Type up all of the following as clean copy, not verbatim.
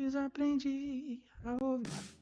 Desaprendi a ouvir.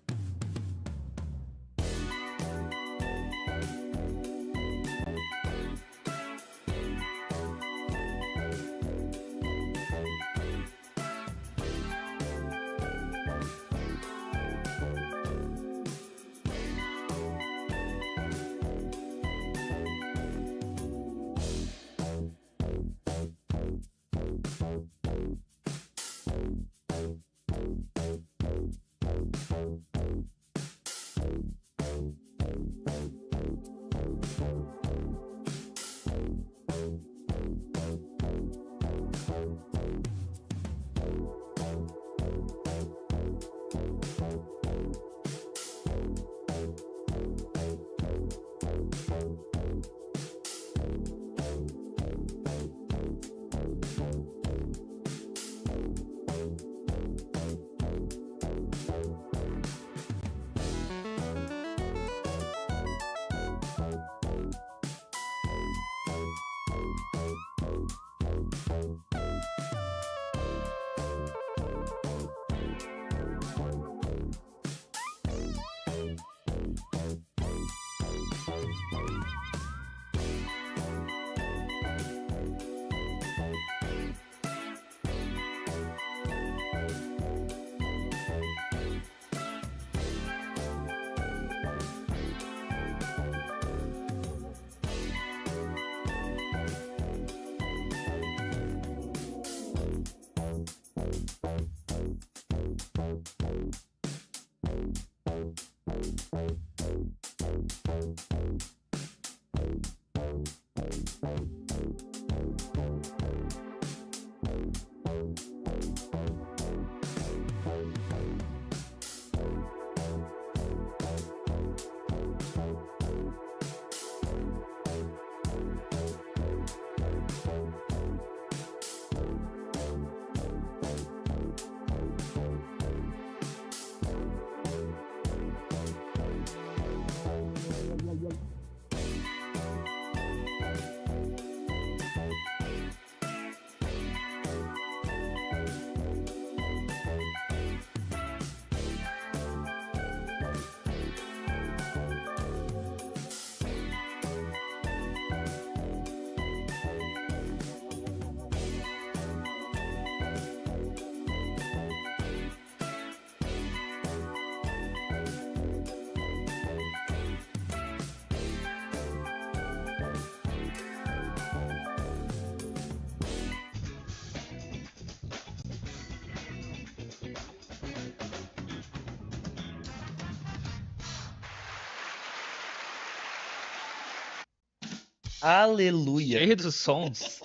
Aleluia. Cheio dos sons.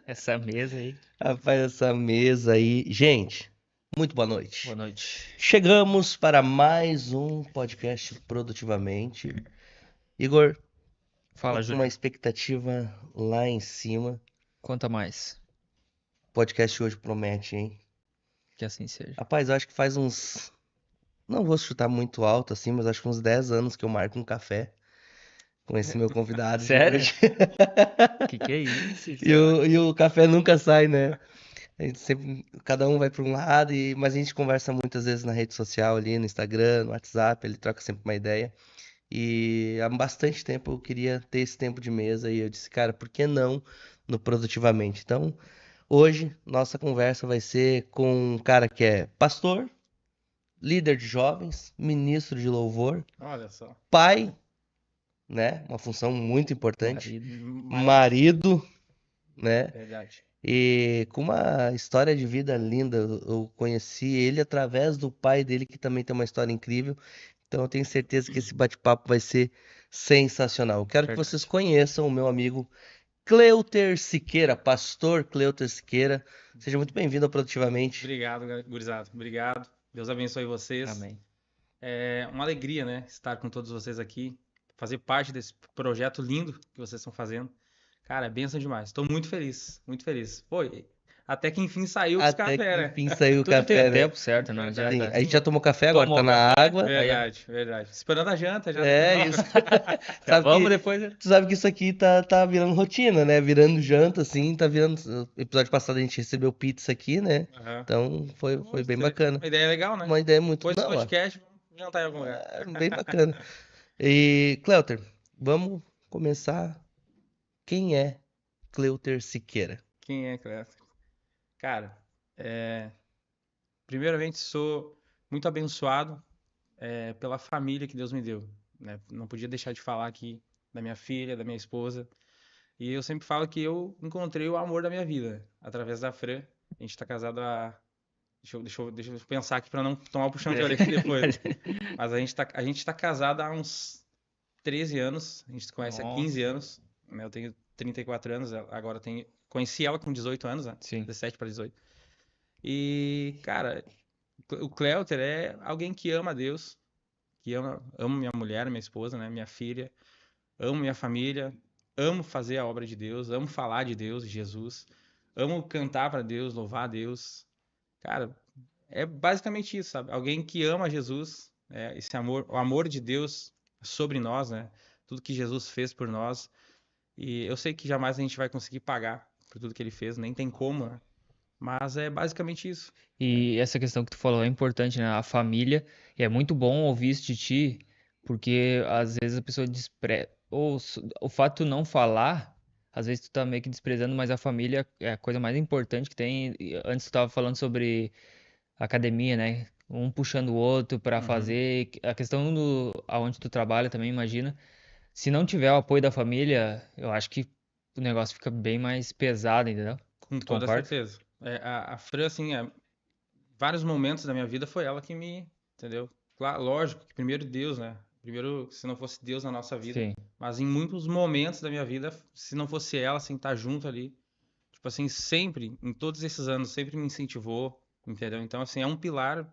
Essa mesa aí. Rapaz, essa mesa aí. Gente, muito boa noite. Boa noite. Chegamos para mais um podcast Produtivamente. Igor, Fala, tô com Júlio. uma expectativa lá em cima. Conta mais. O podcast hoje promete, hein? Que assim seja. Rapaz, eu acho que faz uns... Não vou chutar muito alto assim, mas acho que uns 10 anos que eu marco um café com esse meu convidado de Sério? hoje. Que é isso? E o café nunca sai, né? A gente sempre, cada um vai para um lado, mas a gente conversa muitas vezes na rede social ali, no Instagram, no WhatsApp, ele troca sempre uma ideia. E há bastante tempo eu queria ter esse tempo de mesa e eu disse, cara, por que não no Produtivamente? Então, hoje nossa conversa vai ser com um cara que é pastor, líder de jovens, ministro de louvor, Olha só. pai, né? Uma função muito importante, Marido. marido, né? Verdade. E com uma história de vida linda, eu conheci ele através do pai dele, que também tem uma história incrível. Então eu tenho certeza que esse bate-papo vai ser sensacional. Eu quero que Verdade. vocês conheçam o meu amigo Cleuter Siqueira, pastor Cleuter Siqueira. Seja muito bem-vindo ao Produtivamente. Obrigado, gurizada. Obrigado. Deus abençoe vocês. Amém. É uma alegria, né, estar com todos vocês aqui, fazer parte desse projeto lindo que vocês estão fazendo. Cara, é bênção demais. Estou muito feliz, muito feliz. Pô, até que enfim saiu os Até que café, né? enfim saiu o Tudo tem café, o né? tempo certo, não Verdade. Sim, adianta. a gente já tomou café, agora Tomou tá na café. água. Verdade, verdade. Esperando a janta, já. É isso. Já Sabe vamos que, depois, né? tu sabe que isso aqui tá virando rotina, né? Virando janta, assim, tá virando. Episódio passado a gente recebeu pizza aqui, né? Aham. Então foi Pô, bem bacana. uma ideia legal, né? Uma ideia muito. Depois do Não, ó, podcast, vamos jantar em algum lugar. bem bacana. E, Cleuter, vamos começar. Quem é Cleuter Siqueira? Quem é, Cleto? Cara, primeiramente sou muito abençoado pela família que Deus me deu, né? Não podia deixar de falar aqui da minha filha, da minha esposa. E eu sempre falo que eu encontrei o amor da minha vida através da Fran. A gente tá casado há. Deixa eu pensar aqui para não tomar o puxão de orelha depois. Mas a gente tá casado há uns 13 anos. A gente se conhece há 15 anos. Né? Eu tenho 34 anos, agora tenho. Conheci ela com 18 anos, né? Sim. 17 para 18. E, cara, o Cleuter é alguém que ama Deus, que amo minha mulher, minha esposa, né? Minha filha, amo minha família, amo fazer a obra de Deus, amo falar de Deus, de Jesus, amo cantar para Deus, louvar a Deus. Cara, é basicamente isso, sabe? Alguém que ama Jesus, esse amor, o amor de Deus sobre nós, né? Tudo que Jesus fez por nós. E eu sei que jamais a gente vai conseguir pagar por tudo que ele fez, nem tem como, né? Mas é basicamente isso. E essa questão que tu falou é importante, né? A família. E é muito bom ouvir isso de ti, porque às vezes a pessoa despreza. Ou o fato de tu não falar, às vezes tu tá meio que desprezando, mas a família é a coisa mais importante que tem. E antes tu tava falando sobre academia, né? Um puxando o outro pra Uhum. fazer. A questão do aonde tu trabalha também, imagina. Se não tiver o apoio da família, eu acho que o negócio fica bem mais pesado, entendeu? Com Tu toda concorda? certeza. A Fran, assim, vários momentos da minha vida foi ela que me, entendeu? Claro, lógico que primeiro Deus, né? Primeiro, se não fosse Deus na nossa vida. Sim. Mas em muitos momentos da minha vida, se não fosse ela, assim, estar junto ali, tipo assim, sempre, em todos esses anos, sempre me incentivou, entendeu? Então, assim, é um pilar,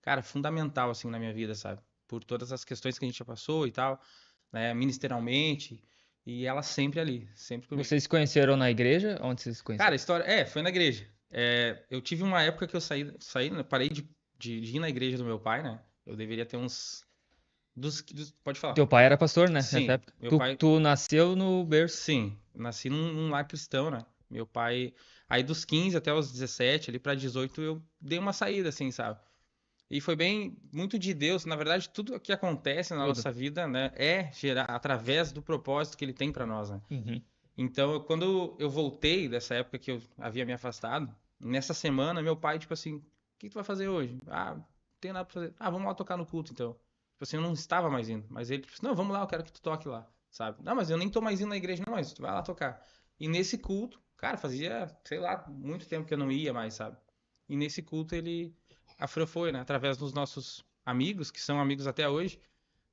cara, fundamental, assim, na minha vida, sabe? Por todas as questões que a gente já passou e tal, né? Ministerialmente, e ela sempre ali, sempre comigo. Vocês se conheceram na igreja? Onde vocês se Cara, conheceram? a história. Foi na igreja. Eu tive uma época que eu saí, né, parei de ir na igreja do meu pai, né? Eu deveria ter uns. Pode falar. Teu pai era pastor, né? Nessa Sim, época. meu Tu, pai. tu nasceu no berço. Sim, nasci num lar cristão, né? Meu pai. Aí dos 15 até os 17, ali pra 18, eu dei uma saída, assim, sabe? E foi bem, muito de Deus. Na verdade, tudo que acontece na Tudo. nossa vida, né, é gerar através do propósito que ele tem pra nós, né? Uhum. Então, quando eu voltei dessa época que eu havia me afastado, nessa semana, meu pai, tipo assim, o que tu vai fazer hoje? Ah, não tem nada pra fazer. Ah, vamos lá tocar no culto, então. Tipo assim, eu não estava mais indo, mas ele, tipo assim, não, vamos lá, eu quero que tu toque lá, sabe? Não, mas eu nem tô mais indo na igreja, não, mas tu vai lá tocar. E nesse culto, cara, fazia, sei lá, muito tempo que eu não ia mais, sabe? E nesse culto a Fran foi, né, através dos nossos amigos, que são amigos até hoje,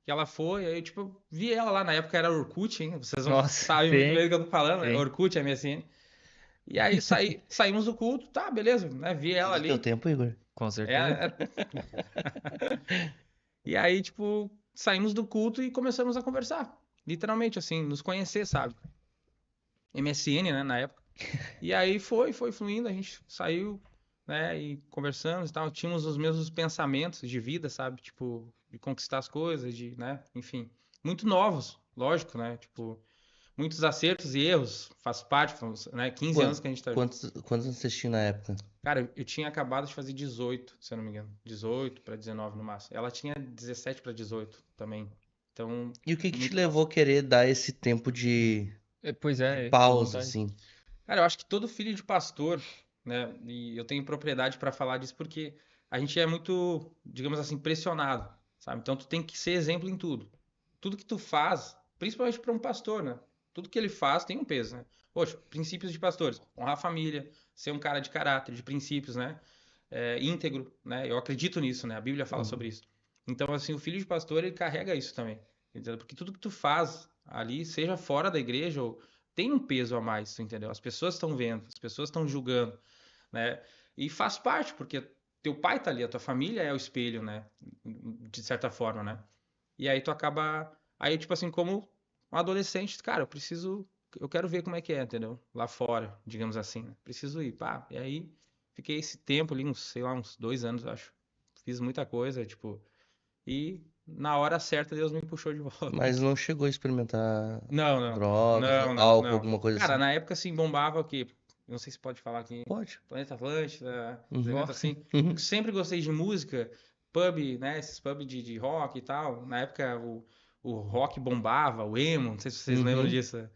que ela foi, aí, tipo, eu vi ela lá, na época era Orkut, hein? Vocês não Nossa, sabem muito sim, bem do que eu tô falando, né? sim. Orkut, MSN. E aí saímos do culto, tá, beleza, né? Vi ela Do teu ali. tempo, Igor? Com É, certeza. E aí, tipo, saímos do culto e começamos a conversar. Literalmente, assim, nos conhecer, sabe? MSN, né, na época. E aí foi fluindo, a gente saiu, né, e conversamos e tal. Tínhamos os mesmos pensamentos de vida, sabe? Tipo, de conquistar as coisas, né, enfim. Muito novos, lógico, né? Tipo, muitos acertos e erros, faz parte, né? 15 anos que a gente tá junto. Quantos anos você tinha na época? Cara, eu tinha acabado de fazer 18, se eu não me engano. 18 para 19 no máximo. Ela tinha 17 para 18 também. Então, E o que que te muito levou a querer dar esse tempo Pois de é, fica à pausa, vontade. assim? Cara, eu acho que todo filho de pastor, né? E eu tenho propriedade para falar disso porque a gente é muito, digamos assim, pressionado, sabe? Então tu tem que ser exemplo em tudo. Tudo que tu faz, principalmente para um pastor, né? Tudo que ele faz tem um peso, né? Poxa, princípios de pastores, honrar a família, ser um cara de caráter, de princípios, né? Íntegro, né? Eu acredito nisso, né? A Bíblia fala Uhum. sobre isso. Então, assim, o filho de pastor, ele carrega isso também, entendeu? Porque tudo que tu faz ali, seja fora da igreja ou tem um peso a mais, tu entendeu? As pessoas estão vendo, as pessoas estão julgando, né? E faz parte, porque teu pai tá ali, a tua família é o espelho, né? De certa forma, né? E aí tu acaba. Aí, tipo assim, como um adolescente, cara, eu preciso. Eu quero ver como é que é, entendeu? Lá fora, digamos assim, né? Preciso ir, pá. E aí fiquei esse tempo ali, uns, sei lá, uns 2 anos, acho. Fiz muita coisa, tipo. E na hora certa Deus me puxou de volta. Mas não chegou a experimentar Não, não. drogas, Não, não, álcool, não. alguma coisa Cara, assim? na época assim bombava o quê? Não sei se pode falar aqui. Pode. Planeta Atlântida, os Uhum. eventos assim. Uhum. Sempre gostei de música, pub, né? Esses pub de rock e tal. Na época o rock bombava, o emo, não sei se vocês lembram Uhum. disso.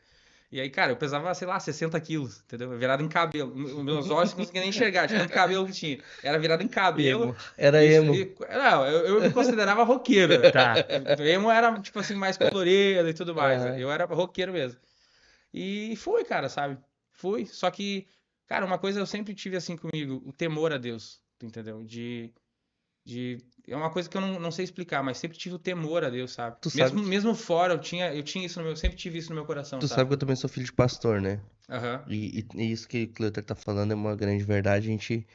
E aí, cara, eu pesava, sei lá, 60 quilos, entendeu? Virado em cabelo. Os meus olhos não conseguiam nem enxergar, de tanto cabelo que tinha. Era virado em cabelo. Emo. Era Isso, emo. não, eu me considerava roqueiro. Tá. Emo era, tipo assim, mais colorido e tudo mais. Aham. Eu era roqueiro mesmo. E fui, cara, sabe? Fui. Só que, cara, uma coisa eu sempre tive assim comigo, o temor a Deus, tu entendeu? É uma coisa que eu não sei explicar, mas sempre tive o temor a Deus, sabe? Tu sabe, Mesmo fora, eu tinha isso no meu, sempre tive isso no meu coração, tu sabe sabe? que eu também sou filho de pastor, né? Aham. E isso que o Cleuter tá falando é uma grande verdade. A gente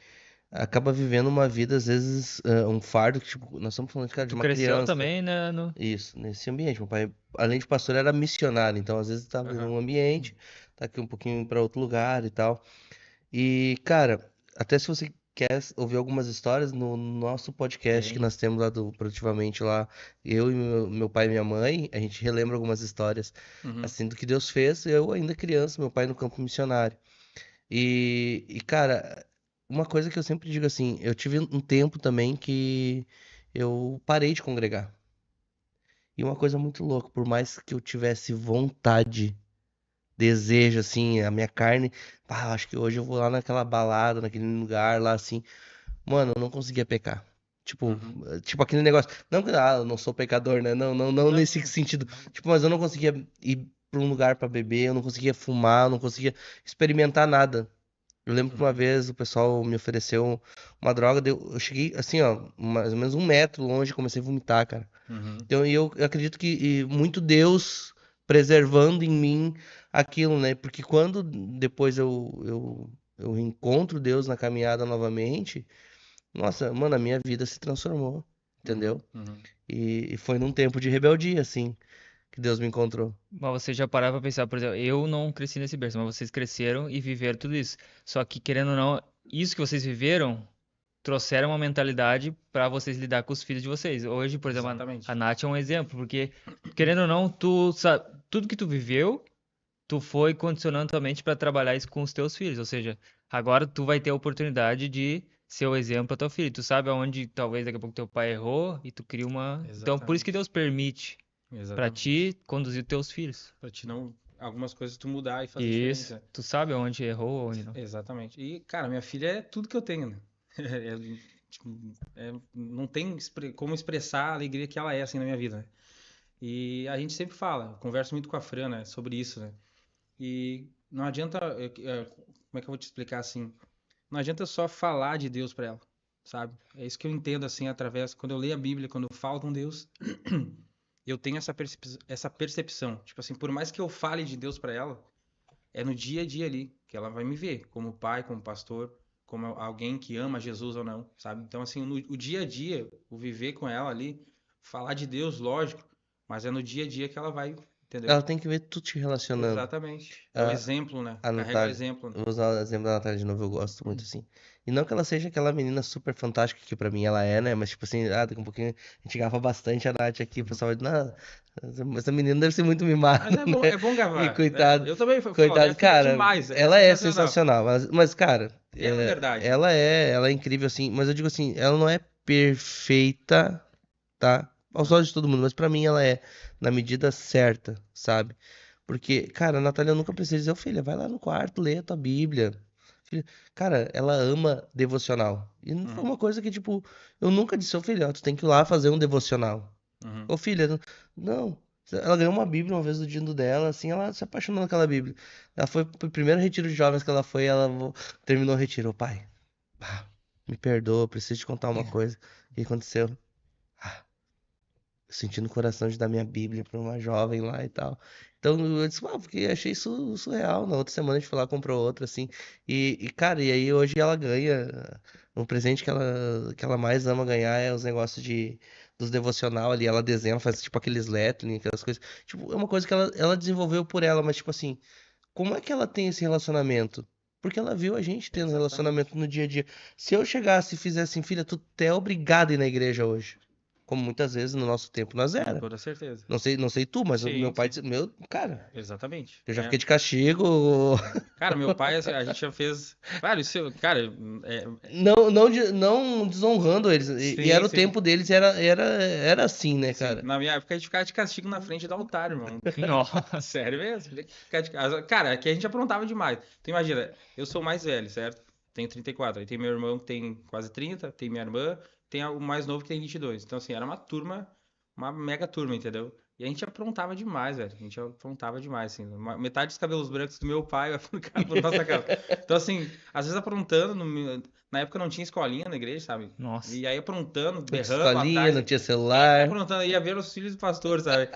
acaba vivendo uma vida, às vezes, um fardo que, tipo, nós estamos falando, cara, de Tu uma cresceu criança. também, né? No... Isso, nesse ambiente. Meu pai, além de pastor, era missionário, então às vezes estava em Aham. um ambiente, tá aqui um pouquinho para outro lugar e tal. E, cara, até se você quer ouvir algumas histórias no nosso podcast que Tem. nós temos lá do Produtivamente lá, eu e meu pai e minha mãe, a gente relembra algumas histórias Uhum. assim do que Deus fez, eu ainda criança, meu pai no campo missionário. Cara, uma coisa que eu sempre digo assim, eu tive um tempo também que eu parei de congregar. E uma coisa muito louca, por mais que eu tivesse vontade, desejo, assim, a minha carne, pá, acho que hoje eu vou lá naquela balada, naquele lugar lá, assim, mano, eu não conseguia pecar. Tipo, Uhum. tipo aquele negócio, não que, eu não sou pecador, né? Não, não, não Não, nesse não. sentido. Tipo, mas eu não conseguia ir pra um lugar pra beber, eu não conseguia fumar, eu não conseguia experimentar nada. Eu lembro que uma Uhum. vez o pessoal me ofereceu uma droga, eu cheguei assim, ó, mais ou menos 1 metro longe, comecei a vomitar, cara. Uhum. Então, eu acredito que muito Deus preservando em mim aquilo, né? Porque quando depois eu encontro Deus na caminhada novamente, nossa, mano, a minha vida se transformou, Uhum. entendeu? Uhum. E foi num tempo de rebeldia, assim, que Deus me encontrou. Mas você já parava pra pensar, por exemplo, eu não cresci nesse berço, mas vocês cresceram e viveram tudo isso. Só que, querendo ou não, isso que vocês viveram trouxeram uma mentalidade pra vocês lidar com os filhos de vocês. Hoje, por exemplo, a Exatamente. Nath é um exemplo, porque, querendo ou não, tu sabe, tudo que tu viveu, tu foi condicionando tua mente pra trabalhar isso com os teus filhos. Ou seja, agora tu vai ter a oportunidade de ser o exemplo para teu filho. Tu sabe aonde talvez daqui a pouco teu pai errou e tu cria uma. Então, por isso que Exatamente. Deus permite pra Exatamente. ti conduzir teus filhos. Pra te não. Algumas coisas tu mudar e fazer diferente, Isso. né? Tu sabe aonde errou, onde não. Exatamente. E, cara, minha filha é tudo que eu tenho, né? É, tipo, não tem como expressar a alegria que ela é, assim, na minha vida, né? E a gente sempre fala, eu converso muito com a Fran, né, sobre isso, né? E não adianta, como é que eu vou te explicar assim? Não adianta só falar de Deus pra ela, sabe? É isso que eu entendo, assim, através, quando eu leio a Bíblia, quando eu falo com Deus, eu tenho essa percepção. Tipo assim, por mais que eu fale de Deus pra ela, é no dia a dia ali que ela vai me ver, como pai, como pastor, como alguém que ama Jesus ou não, sabe? Então, assim, o dia a dia, o viver com ela ali, falar de Deus, lógico, mas é no dia a dia que ela vai, entendeu? Ela tem que ver tu te relacionando. Exatamente. É o A, exemplo, né? a Carrega o Natália, exemplo, né? eu vou usar o exemplo da Natália de novo, eu gosto muito assim. E não que ela seja aquela menina super fantástica que pra mim ela é, né? Mas tipo assim, daqui um pouquinho a gente gafa bastante a Nath aqui, o pessoal vai dizer, não, essa menina deve ser muito mimada, Mas né? é bom E gravar, né? coitado, Eu também falo, minha coitado, filha é cara, demais, é ela é sensacional. sensacional, mas cara, É a verdade, né? ela é incrível assim, mas eu digo assim, ela não é perfeita, tá? Aos olhos de todo mundo, mas pra mim ela é na medida certa, sabe? Porque, cara, a Natália nunca precisa dizer, ô filha, vai lá no quarto, lê a tua Bíblia. Filha, cara, ela ama devocional. E não foi Uhum, uma coisa que, tipo, eu nunca disse, ô filha, ó, tu tem que ir lá fazer um devocional. uhum, Ô filha, não. Ela ganhou uma Bíblia uma vez do dia dela, assim, ela se apaixonou naquela Bíblia. Ela foi pro primeiro retiro de jovens que ela foi, ela terminou o retiro. Ô pai, me perdoa, preciso te contar uma coisa. O que aconteceu? senti no coração de dar minha Bíblia pra uma jovem lá e tal. Então eu disse, porque achei isso surreal. Na outra semana a gente foi lá, comprou outra, assim. Cara, e aí hoje ela ganha. Um presente que ela mais ama ganhar é os negócios dos devocional ali. Ela desenha, faz tipo aqueles lettering, aquelas coisas. Tipo, é uma coisa que ela desenvolveu por ela, mas tipo assim, como é que ela tem esse relacionamento? Porque ela viu a gente tendo Exatamente. relacionamento no dia a dia. Se eu chegasse e fizesse assim, filha, tu é obrigado a ir na igreja hoje. Como muitas vezes no nosso tempo nós Com era. toda certeza. Não sei tu, mas o meu Sim, pai, sim. cara, Exatamente. eu já É. fiquei de castigo. Cara, meu pai, assim, a gente já fez. Claro, isso, cara, Não desonrando eles. E sim, era o sim. tempo deles, era assim, né, Sim, cara? na minha época a gente ficava de castigo na frente do altar, irmão. Nossa. Sério mesmo? Tinha que ficar de casa. Cara, aqui a gente aprontava demais. Tu imagina, eu sou o mais velho, certo? Tenho 34. Aí tem meu irmão que tem quase 30, tem minha irmã, tem o mais novo que tem 22. Então, assim, era uma turma, uma mega turma, entendeu? E a gente aprontava demais, velho. A gente aprontava demais, assim. Metade dos cabelos brancos do meu pai vai ficar por nossa cara. Então, assim, às vezes aprontando, na época não tinha escolinha na igreja, sabe? Nossa. E aí aprontando, Não tinha berrando lá escolinha, atrás. não tinha Quem tá celular. aprontando? Ia ver os filhos do pastor, sabe?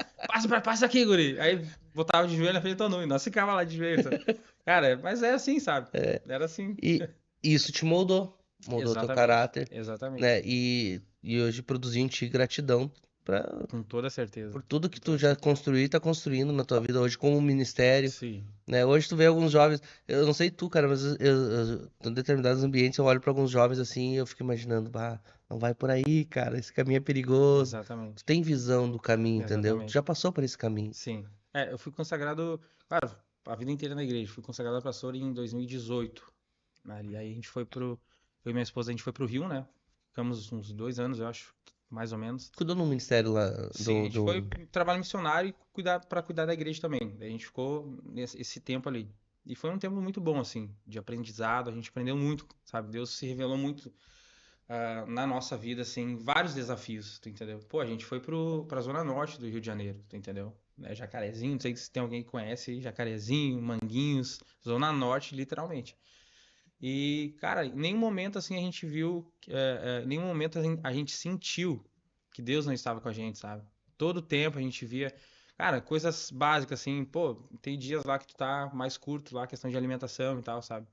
Passa aqui, guri. Aí botava de joelho na frente do todo mundo. Nós ficava lá de joelho, sabe? Cara, mas é assim, sabe? Era assim. E isso te moldou teu Exatamente. caráter, né? Exatamente. E hoje produziu em ti gratidão Com toda certeza. por tudo Com que tu toda já certeza. construiu e tá construindo na tua vida hoje como ministério, Sim. né? Hoje tu vê alguns jovens, eu não sei tu, cara, mas em determinados ambientes eu olho pra alguns jovens assim e eu fico imaginando, bah, não vai por aí, cara, esse caminho é perigoso. Tu Exatamente. tem visão do caminho, entendeu? Tu Exatamente. já passou por esse caminho. Sim. É, eu fui consagrado, claro, a vida inteira na igreja. Fui consagrado pastor em 2018. E aí a gente foi pro. Eu e minha esposa, a gente foi pro Rio, né? Ficamos uns 2 anos, eu acho, mais ou menos. Cuidou no ministério lá Sim, a do, gente foi do... trabalho missionário e para cuidar da igreja também. Daí a gente ficou esse tempo ali. E foi um tempo muito bom, assim, de aprendizado. A gente aprendeu muito, sabe? Deus se revelou muito na nossa vida, assim, vários desafios, tu entendeu? Pô, a gente foi pra Zona Norte do Rio de Janeiro, tu entendeu? Né, Jacarezinho, não sei se tem alguém que conhece aí, Jacarezinho, Manguinhos, Zona Norte, literalmente. E, cara, em nenhum momento, assim, a gente viu, em nenhum momento a gente sentiu que Deus não estava com a gente, sabe? Todo tempo a gente via, cara, coisas básicas, assim, pô, tem dias lá que tu tá mais curto lá, questão de alimentação e tal, sabe?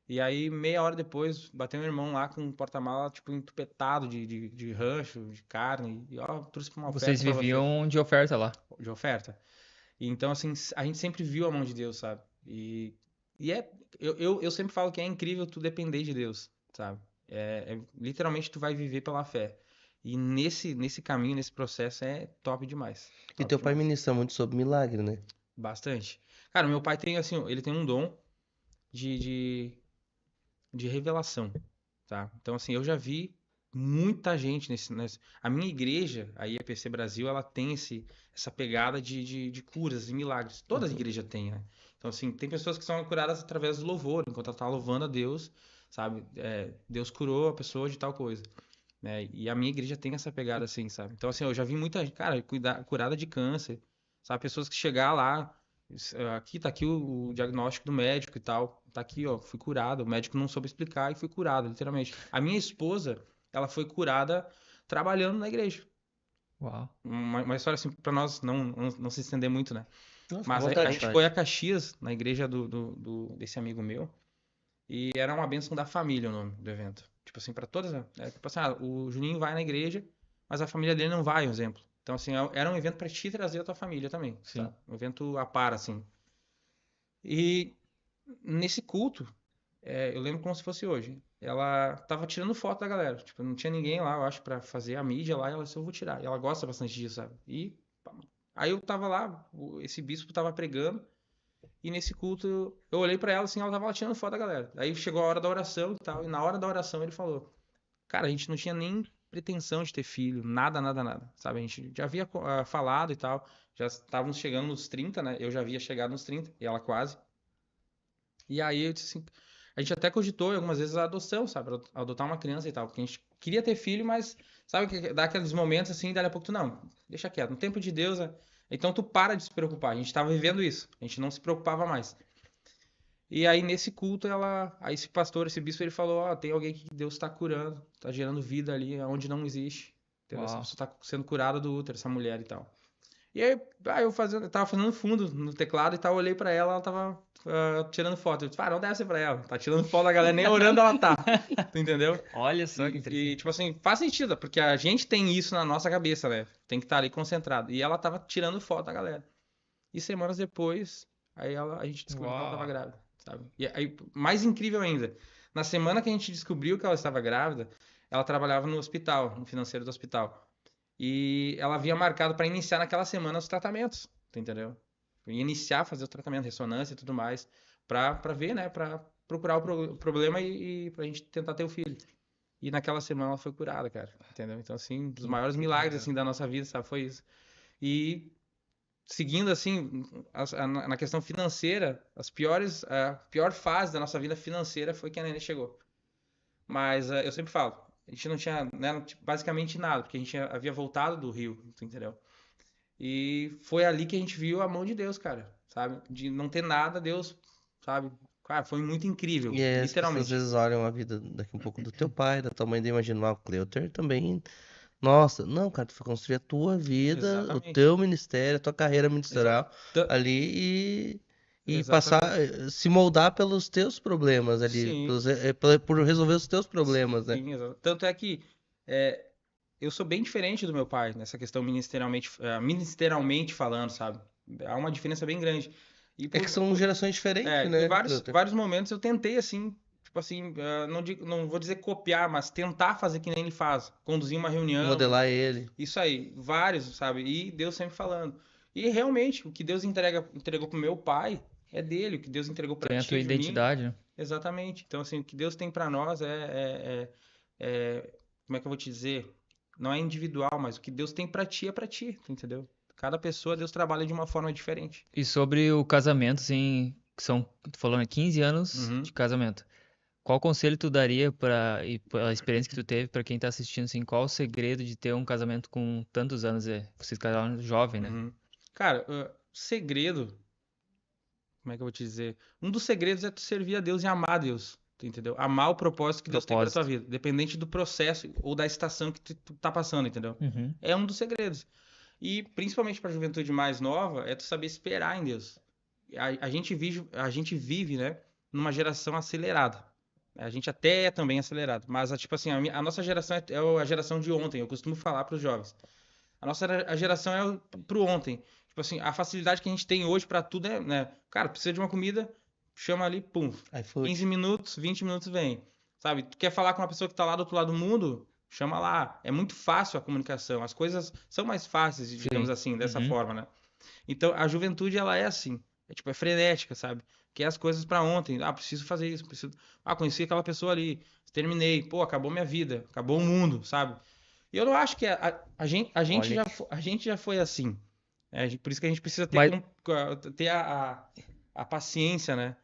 E aí, meia hora depois, bateu um irmão lá com um porta-mala, tipo, entupetado de rancho, de carne, e ó, trouxe pra uma Vocês oferta pra você, viviam de oferta lá. de oferta. E então, assim, a gente sempre viu a mão de Deus, sabe? Eu sempre falo que é incrível tu depender de Deus, sabe? Literalmente tu vai viver pela fé. E nesse caminho, nesse processo, é top demais. E Top teu pai demais. ministra muito sobre milagre, né? Bastante. Cara, meu pai tem, assim, ele tem um dom de, de, de revelação, tá? Então, assim, eu já vi muita gente A minha igreja, a IEPC Brasil, ela tem essa pegada de curas e milagres. Toda Uhum. igreja tem, né? Então, assim, tem pessoas que são curadas através do louvor, enquanto ela tá louvando a Deus, sabe? Deus curou a pessoa de tal coisa, né? E a minha igreja tem essa pegada assim, sabe? Então, assim, eu já vi muita, cara, curada de câncer, sabe? Pessoas que chegar lá, aqui tá aqui o diagnóstico do médico e tal, tá aqui, ó, fui curado. O médico não soube explicar e fui curado, literalmente. A minha esposa, ela foi curada trabalhando na igreja. Uau. Uma história assim, pra nós não se estender muito, né? Não, fica à Mas a vontade, gente foi a Fred. Caxias, na igreja desse amigo meu, e era uma bênção da família o nome do evento. Tipo assim, pra todas. Tipo assim, o Juninho vai na igreja, mas a família dele não vai, um exemplo. Então, assim, era um evento pra te trazer a tua família também, Sim. sabe? Um evento a par, assim. E nesse culto, eu lembro como se fosse hoje. Ela tava tirando foto da galera. Tipo, não tinha ninguém lá, eu acho, pra fazer a mídia lá. E ela disse, eu vou tirar. E ela gosta bastante disso, sabe? E aí eu tava lá, esse bispo tava pregando. E nesse culto, eu olhei pra ela assim, ela tava lá tirando foto da galera. Aí chegou a hora da oração e tal. E na hora da oração ele falou: cara, a gente não tinha nem pretensão de ter filho, nada, nada, nada. Sabe? A gente já havia falado e tal. Já estávamos chegando nos 30, né? Eu já havia chegado nos 30, e ela quase. E aí eu disse assim: a gente até cogitou algumas vezes a adoção, sabe? Adotar uma criança e tal. Porque a gente queria ter filho, mas sabe que dá aqueles momentos assim, e dali a pouco tu não, deixa quieto. No tempo de Deus, então tu para de se preocupar. A gente estava vivendo isso. A gente não se preocupava mais. E aí nesse culto aí esse pastor, esse bispo, ele falou, ó, tem alguém que Deus está curando, está gerando vida ali onde não existe, entendeu? Essa Uau. pessoa tá sendo curada do útero, essa mulher e tal. E aí, eu tava fazendo fundo no teclado e tal, eu olhei pra ela, ela tava tirando foto. Eu disse, não deve ser pra ela. Tá tirando foto da galera, nem orando ela tá. Tu entendeu? Olha só que E, interessante. tipo assim, faz sentido, porque a gente tem isso na nossa cabeça, né? Tem que estar ali concentrado. E ela tava tirando foto da galera. E semanas depois, a gente descobriu que ela tava Uau. grávida, sabe? E aí, mais incrível ainda, na semana que a gente descobriu que ela estava grávida, ela trabalhava no hospital, no financeiro do hospital. E ela havia marcado para iniciar naquela semana os tratamentos, tu entendeu? Ia iniciar, fazer o tratamento, ressonância e tudo mais, pra ver, né? Pra procurar o problema e pra gente tentar ter o filho. E naquela semana ela foi curada, cara, entendeu? Então, assim, um dos maiores milagres, assim, da nossa vida, sabe? Foi isso. E seguindo, assim, na questão financeira, a pior fase da nossa vida financeira foi que a Nenê chegou. Mas eu sempre falo, a gente não tinha, né, basicamente nada, porque a gente havia voltado do Rio, tu entendeu? E foi ali que a gente viu a mão de Deus, cara, sabe? De não ter nada, Deus, sabe? Cara, foi muito incrível, E aí as pessoas às literalmente. vezes olham a vida daqui um pouco do teu pai, da tua mãe, e imaginam, o Cleuter também. Nossa, não, cara, tu foi construir a tua vida, o Exatamente. teu ministério, a tua carreira Exa ministerial ta- ali e passar, exatamente. se moldar pelos teus problemas ali, Sim, por resolver os teus problemas, né? sim, tanto é que é, eu sou bem diferente do meu pai nessa questão ministerialmente falando, sabe? Há uma diferença bem grande. E É que são gerações diferentes, em né, vários, Cleuter? vários momentos eu tentei assim, tipo assim, não vou dizer copiar, mas tentar fazer que nem ele faz, conduzir uma reunião, Modelar ele. isso aí, vários, sabe? E Deus sempre falando. E realmente, o que Deus entregou pro meu pai é dele, o que Deus entregou pra Tem a tua ti de mim, identidade, né? exatamente. Então, assim, o que Deus tem pra nós como é que eu vou te dizer? Não é individual, mas o que Deus tem pra ti é pra ti, tu entendeu? Cada pessoa, Deus trabalha de uma forma diferente. E sobre o casamento, assim, que são, tu falou, né, 15 anos Uhum. de casamento. Qual conselho tu daria para e pela experiência que tu teve para quem tá assistindo, assim, qual o segredo de ter um casamento com tantos anos? Vocês casaram jovem, né? Uhum. Cara, segredo, como é que eu vou te dizer? Um dos segredos é tu servir a Deus e amar a Deus, tu entendeu? Amar o propósito que Deus tem pra tua Propósito. vida, dependente do processo ou da estação que tu tá passando, entendeu? Uhum. É um dos segredos. E principalmente pra juventude mais nova, é tu saber esperar em Deus. A gente vive, né, numa geração acelerada. A gente até é também acelerado, mas tipo assim, a nossa geração é a geração de ontem, eu costumo falar para os jovens. A geração é pro ontem. Tipo assim, a facilidade que a gente tem hoje pra tudo é, né? Cara, precisa de uma comida, chama ali, pum. iFood. 15 minutos, 20 minutos vem. Sabe? Tu quer falar com uma pessoa que tá lá do outro lado do mundo? Chama lá. É muito fácil a comunicação. As coisas são mais fáceis, digamos Sim. assim, dessa Uhum. forma, né? Então, a juventude, ela é assim. É tipo, é frenética, sabe? Quer as coisas pra ontem. Ah, preciso fazer isso, preciso. Ah, conheci aquela pessoa ali. Terminei. Pô, acabou minha vida. Acabou o mundo, sabe? E eu não acho que Olha, a gente já foi assim. Por isso que a gente precisa ter, mas ter a paciência, né?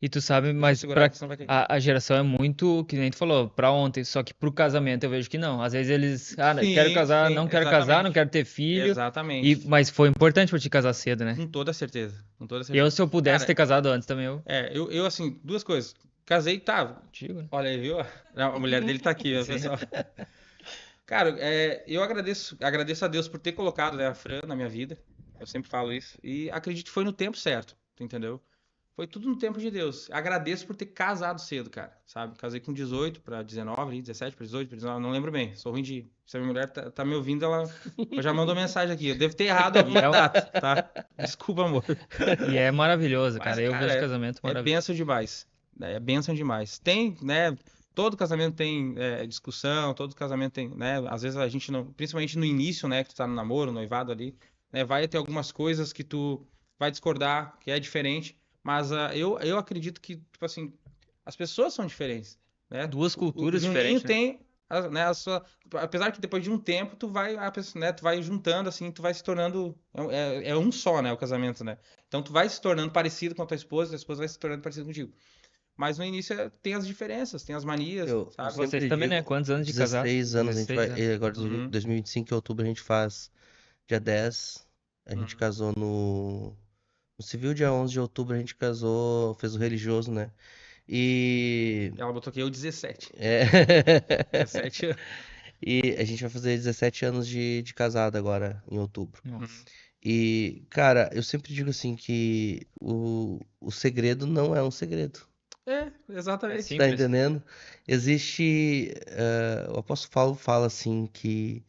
e tu sabe, Deixa eu mas segurar aqui, senão vai ter. a geração é muito, que nem tu falou, pra ontem, só que pro casamento eu vejo que não. Às vezes eles, quero Sim, casar, sim, não quero casar, não exatamente. quero ter filho, Exatamente. mas foi importante pra te casar cedo, né? Com toda certeza. Com toda Eu, certeza. se eu pudesse ter Cara, casado antes também, eu eu assim, duas coisas. Casei, tá. digo, né? Olha aí, viu? A mulher dele tá aqui, ó, Sim. pessoal. Cara, eu agradeço a Deus por ter colocado, né, a Fran na minha vida. Eu sempre falo isso. E acredito que foi no tempo certo, tu entendeu? Foi tudo no tempo de Deus. Agradeço por ter casado cedo, cara, sabe? Casei com 18 para 19, ali, 17 para 18, para 19, não lembro bem. Sou ruim de. Se a minha mulher tá me ouvindo, ela já mandou mensagem aqui. Eu devo ter errado E alguma é, data, tá? Desculpa, amor. e é maravilhoso, Mas, cara. Eu cara, vejo casamento é maravilhoso. bênção demais. É bênção demais. Tem, né? Todo casamento tem discussão, todo casamento tem, né? Às vezes a gente não, principalmente no início, né? Que tu tá no namoro, no noivado ali, né? Vai ter algumas coisas que tu vai discordar, que é diferente. Mas eu acredito que, tipo assim, as pessoas são diferentes, né? Duas O culturas Juninho diferentes, né? tem, né, a sua, apesar que depois de um tempo tu vai, né, tu vai juntando assim, tu vai se tornando é um só, né, o casamento, né? Então tu vai se tornando parecido com a tua esposa vai se tornando parecido contigo. Mas no início tem as diferenças, tem as manias, Eu sabe? Vocês sempre também, né? digo, Quantos anos de casado? 16 anos, a gente 16 vai, anos. agora Uhum, 2025, em outubro, a gente faz dia 10, a gente uhum. casou no civil, dia 11 de outubro, a gente casou, fez o religioso, né? E Ela botou aqui eu 17. é, 17 anos. E a gente vai fazer 17 anos de casado agora, em outubro. Nossa. E, cara, eu sempre digo assim que o segredo não é um segredo. É, É exatamente. Tá simples. entendendo? Existe. O apóstolo Paulo fala assim que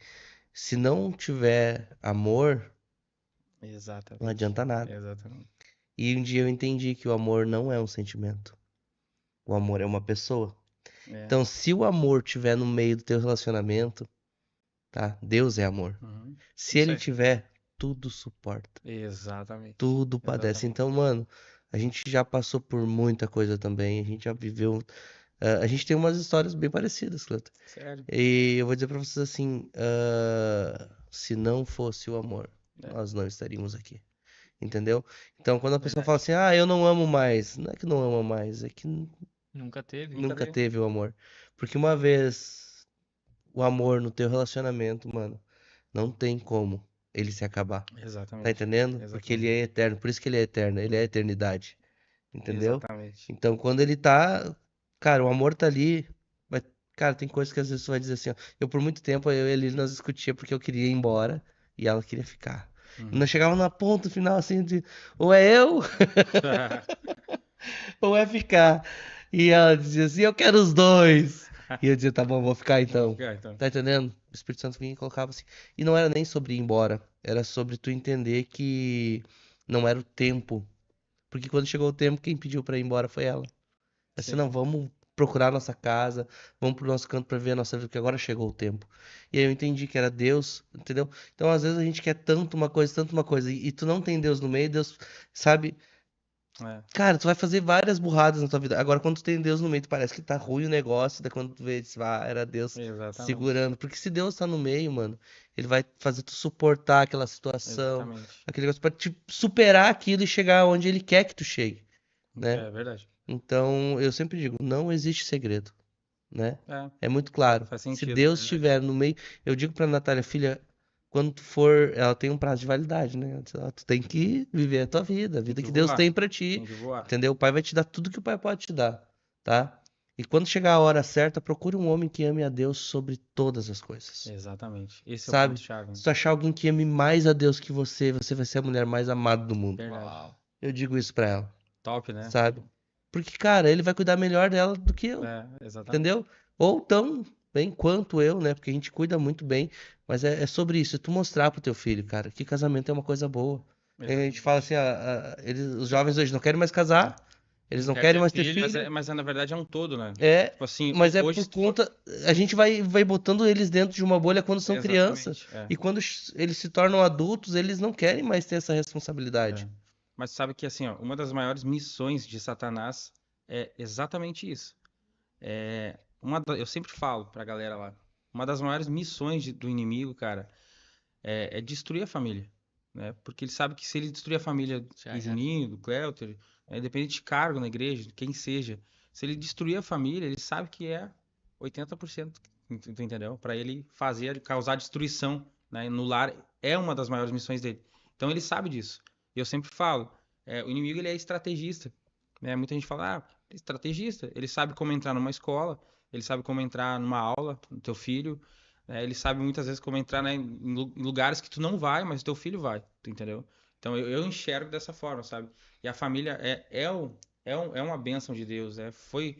se não tiver amor, não Exatamente. adianta nada. Exatamente. E um dia eu entendi que o amor não é um sentimento. O amor é uma pessoa. É. Então, se o amor tiver no meio do teu relacionamento, tá? Deus é amor. Uhum. Se Isso ele aí. tiver, tudo suporta, Exatamente. tudo padece. Exatamente. Então, mano, a gente já passou por muita coisa também. A gente já viveu. A gente tem umas histórias bem parecidas, Cleiton. Sério. E eu vou dizer pra vocês assim, se não fosse o amor, É, nós não estaríamos aqui. Entendeu? Então, quando a pessoa fala verdade. assim, eu não amo mais, não é que não ama mais, é que Nunca teve. Nunca nunca teve. teve o amor. Porque uma vez o amor no teu relacionamento, mano, não tem como ele se acabar. Tá Exatamente. entendendo? Porque ele Exatamente. é eterno, por isso que ele é eterno, ele é a eternidade. Entendeu? Exatamente. Então, quando ele tá, cara, o amor tá ali, mas, cara, tem coisas que às vezes tu vai dizer assim, ó, eu por muito tempo, eu e ele, nós discutia porque eu queria ir embora e ela queria ficar. E Uhum. nós chegava na ponta final assim de, ou é eu, ou é ficar. E ela dizia assim, eu quero os dois. E eu dizia, tá bom, vou ficar Vamos então. ficar, então. Tá entendendo? O Espírito Santo vinha e colocava assim. E não era nem sobre ir embora, era sobre tu entender que não era o tempo. Porque quando chegou o tempo, quem pediu pra ir embora foi ela. Assim, Sim. não, vamos procurar nossa casa, vamos pro nosso canto pra ver a nossa vida, porque agora chegou o tempo. E aí eu entendi que era Deus, entendeu? Então, às vezes a gente quer tanto uma coisa, e tu não tem Deus no meio, Deus, sabe? É. Cara, tu vai fazer várias burradas na tua vida. Agora, quando tu tem Deus no meio, tu parece que tá ruim o negócio, daí quando tu vê, era Deus Exatamente. segurando. Porque se Deus tá no meio, mano, ele vai fazer tu suportar aquela situação, Exatamente. aquele negócio pra te superar aquilo e chegar onde ele quer que tu chegue, né? É verdade. Então, eu sempre digo, não existe segredo, né? É, É muito claro. faz Se sentido, Deus verdade. estiver no meio, eu digo pra Natália, filha, quando tu for, ela tem um prazo de validade, né? Eu disse, "Ó, tu tem que viver a tua vida, a Tem vida que que Deus voar. tem pra ti, Tem que voar. entendeu? O pai vai te dar tudo que o pai pode te dar, tá? E quando chegar a hora certa, procure um homem que ame a Deus sobre todas as coisas, Exatamente. Esse é o sabe? ponto-chave, né? Se tu achar alguém que ame mais a Deus que você vai ser a mulher mais amada do mundo. Verdade. Uau. Eu digo isso pra ela, Top, né? sabe? Porque, cara, ele vai cuidar melhor dela do que eu. É, exatamente. Entendeu? Ou tão bem quanto eu, né? Porque a gente cuida muito bem. Mas é sobre isso, é tu mostrar pro teu filho, cara, que casamento é uma coisa boa. A gente fala Exatamente. assim, os jovens hoje não querem mais casar, eles Não não quer querem ter mais ter filho, filho. mas na verdade é um todo, né? É, Tipo assim, mas é hoje por se tu for... conta. A gente vai botando eles dentro de uma bolha quando são crianças. Exatamente. É, E quando eles se tornam adultos, eles não querem mais ter essa responsabilidade. é. Mas sabe que assim, ó, uma das maiores missões de Satanás é exatamente isso. Eu sempre falo pra galera lá, uma das maiores missões do inimigo, cara, é destruir a família, né? Porque ele sabe que se ele destruir a família Já do era. Juninho, do Cleuter, independente de cargo na igreja, de quem seja, se ele destruir a família, ele sabe que é 80%, tu entendeu? Pra ele causar destruição, né, no lar é uma das maiores missões dele. Então ele sabe disso. E eu sempre falo, o inimigo ele é estrategista, né? Muita gente fala, estrategista, ele sabe como entrar numa escola, ele sabe como entrar numa aula do teu filho, né? Ele sabe muitas vezes como entrar, né, em lugares que tu não vai, mas o teu filho vai, tu entendeu? Então eu enxergo dessa forma, sabe? E a família é uma bênção de Deus, foi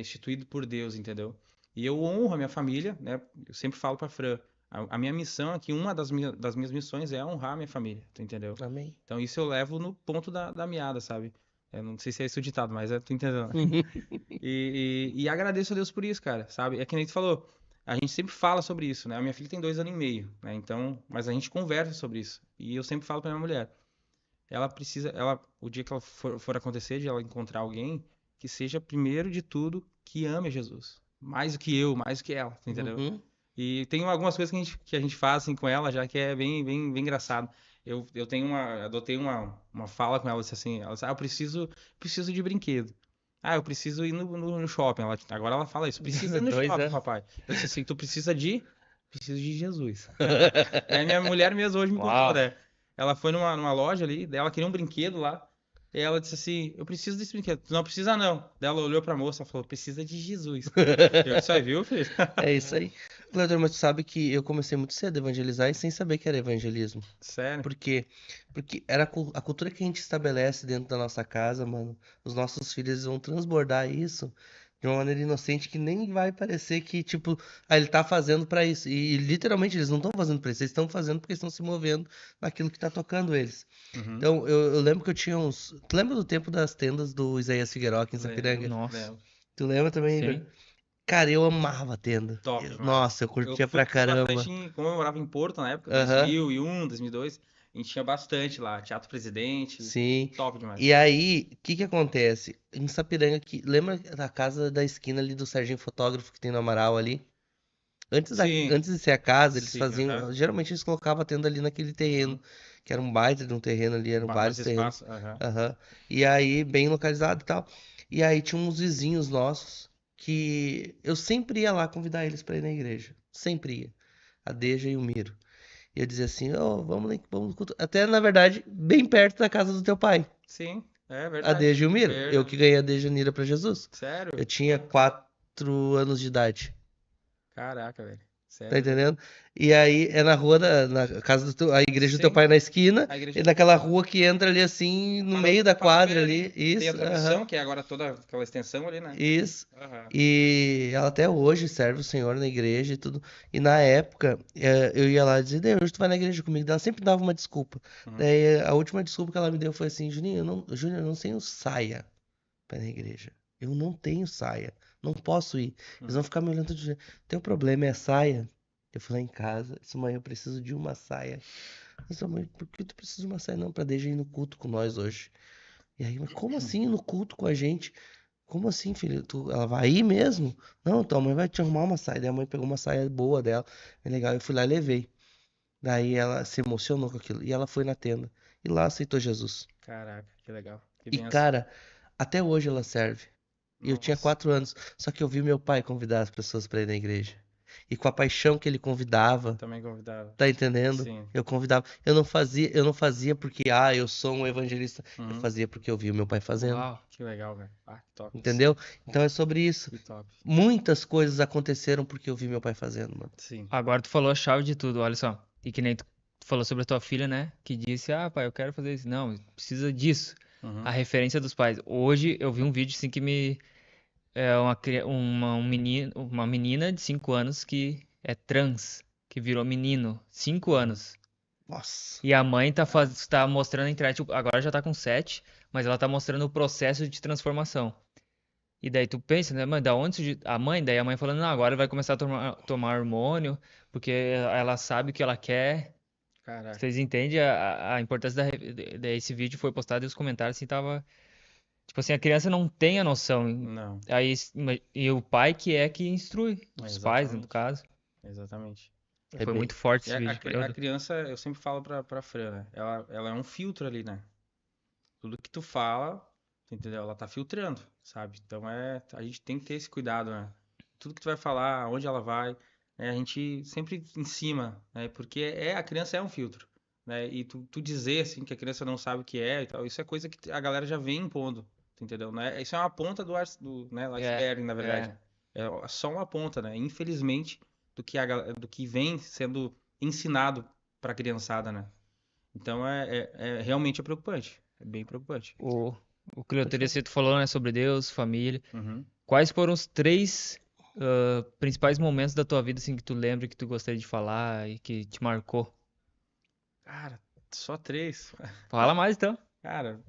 instituído por Deus, entendeu? E eu honro a minha família, né? Eu sempre falo pra Fran, a minha missão aqui, uma das minhas missões é honrar a minha família, tu entendeu? Amém. Então isso eu levo no ponto da meada, sabe? Eu não sei se é esse o ditado, mas tu entendendo. E agradeço a Deus por isso, cara, sabe? É que nem tu falou, a gente sempre fala sobre isso, né? A minha filha tem 2 anos e meio, né? Então, mas a gente conversa sobre isso. E eu sempre falo pra minha mulher, o dia que ela for acontecer, de ela encontrar alguém, que seja primeiro de tudo que ame Jesus. Mais do que eu, mais do que ela, entendeu? Uhum. E tem algumas coisas que a gente faz assim, com ela, já que é bem engraçado. Adotei uma fala com ela, disse assim, ela disse, eu preciso de brinquedo. Eu preciso ir no shopping. Agora ela fala isso, precisa ir no 2 shopping, anos. papai. Eu disse assim, preciso de Jesus. Aí minha mulher mesmo hoje me contou, Uau. né? Ela foi numa loja ali, daí ela queria um brinquedo lá. E ela disse assim, eu preciso desse brinquedo. Tu não precisa não. Daí ela olhou pra moça e falou, precisa de Jesus. Eu disse, viu, filho? É isso aí. Cleiton, mas tu sabe que eu comecei muito cedo a evangelizar e sem saber que era evangelismo. Sério? Por quê? Porque era a cultura que a gente estabelece dentro da nossa casa, mano. Os nossos filhos vão transbordar isso de uma maneira inocente que nem vai parecer que, tipo, ele tá fazendo pra isso. E literalmente eles não estão fazendo pra isso, eles estão fazendo porque estão se movendo naquilo que tá tocando eles. Uhum. Então, eu lembro que eu tinha uns. Tu lembra do tempo das tendas do Isaías Figueiró aqui em Sapiranga? Lembro, Nossa, lembro. Tu lembra também, Igor? sim. Cara, eu amava a tenda. Top demais. Nossa, eu Eu curtia fui pra caramba. bastante, como eu morava em Porto na época, Aham. 2001, 2002, a gente tinha bastante lá, Teatro Presidente, Sim. top demais. E aí, o que que acontece? Em Sapiranga, lembra da casa da esquina ali do Serginho Fotógrafo que tem no Amaral ali? Sim, Antes de ser a casa, eles sim, aham. faziam. Geralmente eles colocavam a tenda ali naquele terreno, que era um baita de um terreno ali, eram Mais vários terrenos. espaço, aham. Aham. E aí, bem localizado e tal. E aí tinha uns vizinhos nossos que eu sempre ia lá convidar eles pra ir na igreja. Sempre ia. A Deja e o Miro. E eu dizia assim, ó, vamos lá, vamos no culto. Até, na verdade, bem perto da casa do teu pai. Sim, é A verdade. Deja e o Miro. Eu que Verdade. ganhei a Dejanira pra Jesus. Sério? Eu tinha 4 anos de idade. Caraca, velho. Tá Sério mesmo. entendendo? E aí é na rua na casa a igreja do teu Sim, pai na esquina, a igreja e do naquela rua que entra ali assim, no meio da Passa o quadra pé ali. ali. Tem a Isso, aham. transmissão, que é agora toda aquela extensão ali, né? Isso. Aham. E ela até hoje serve o Senhor na igreja e tudo. E na época, eu ia lá dizer, Deus, tu vai na igreja comigo. Ela sempre dava uma desculpa. Uhum. Daí a última desculpa que ela me deu foi assim, Júnior, eu não tenho saia pra ir na igreja. Eu não tenho saia. Não posso ir. Eles vão Uhum. ficar me olhando todo dia. Teu problema é a saia? Eu fui lá em casa. Disse, mãe, eu preciso de uma saia. Eu disse, mãe, por que tu precisa de uma saia? Não, pra deixar ir no culto com nós hoje. E aí, mas como assim ir no culto com a gente? Como assim, filho? Ela vai ir mesmo? Não, tua mãe vai te arrumar uma saia. Daí a mãe pegou uma saia boa dela. É legal. Eu fui lá e levei. Daí ela se emocionou com aquilo. E ela foi na tenda. E lá aceitou Jesus. Caraca, que legal. Que E, benção. cara, até hoje ela serve. E eu tinha Nossa, 4 anos. Só que eu vi meu pai convidar as pessoas pra ir na igreja. E com a paixão que ele convidava, também convidava. tá entendendo? Sim. Eu convidava. Eu não fazia porque, eu sou um evangelista. Eu Uhum. fazia porque eu vi o meu pai fazendo. Uau. Que legal, velho. Ah, que top. Entendeu? Então é sobre isso. Que top. Muitas coisas aconteceram porque eu vi meu pai fazendo, mano. Sim. Agora tu falou a chave de tudo, olha só. E que nem tu falou sobre a tua filha, né? Que disse, ah, pai, eu quero fazer isso. Não, precisa disso. A Uhum. referência dos pais. Hoje eu vi um vídeo assim que me. É uma menina de 5 anos que é trans, que virou menino. 5 Uhum. anos. Nossa. E a mãe tá mostrando na internet, agora já tá com 7, mas ela tá mostrando o processo de transformação. E daí tu pensa, né, mãe, da onde surgiu a mãe? Daí a mãe falando, não, agora vai começar a tomar hormônio, porque ela sabe o que ela quer. Caraca. Vocês entendem a importância desse vídeo foi postado e os comentários assim tava, tipo assim, a criança não tem a noção. Não. Aí e o pai que instrui, os pais, no Exatamente. caso. Exatamente. É Foi bem. muito forte E esse vídeo. a criança, eu sempre falo pra Fran, né? Ela é um filtro ali, né? Tudo que tu fala, tu entendeu? Ela tá filtrando, sabe? Então a gente tem que ter esse cuidado, né? Tudo que tu vai falar, onde ela vai, né? A gente sempre em cima, né? Porque a criança é um filtro, né? E tu dizer assim que a criança não sabe o que é e tal, isso é coisa que a galera já vem impondo, tu entendeu? Né? Isso é uma ponta né, É, iceberg, na verdade. é. É só uma ponta, né? Infelizmente, do que vem sendo ensinado pra criançada, né? Então realmente é preocupante. É bem preocupante. O, o que eu Pode teria falar. sido falou, né, sobre Deus, família. Uhum. Quais foram os 3 principais momentos da tua vida, assim, que tu lembra, que tu gostaria de falar e que te marcou? Cara, só 3. Fala mais, então. Cara,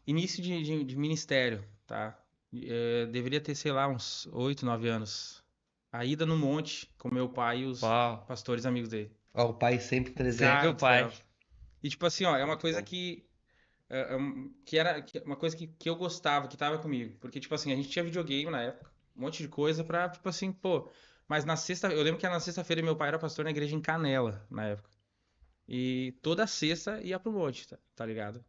início de ministério, tá? Deveria ter, sei lá, uns 8, 9 anos. A ida no monte com meu pai e os Uau. pastores amigos dele. Ó, o pai sempre presente. Sempre Cara o do pai. céu. E tipo assim, ó, é uma Muito coisa bom. que era uma coisa que eu gostava, que tava comigo. Porque, tipo assim, a gente tinha videogame na época, um monte de coisa pra, tipo assim, pô. Mas eu lembro que na sexta-feira meu pai era pastor na igreja em Canela, na época. E toda sexta ia pro monte, tá ligado?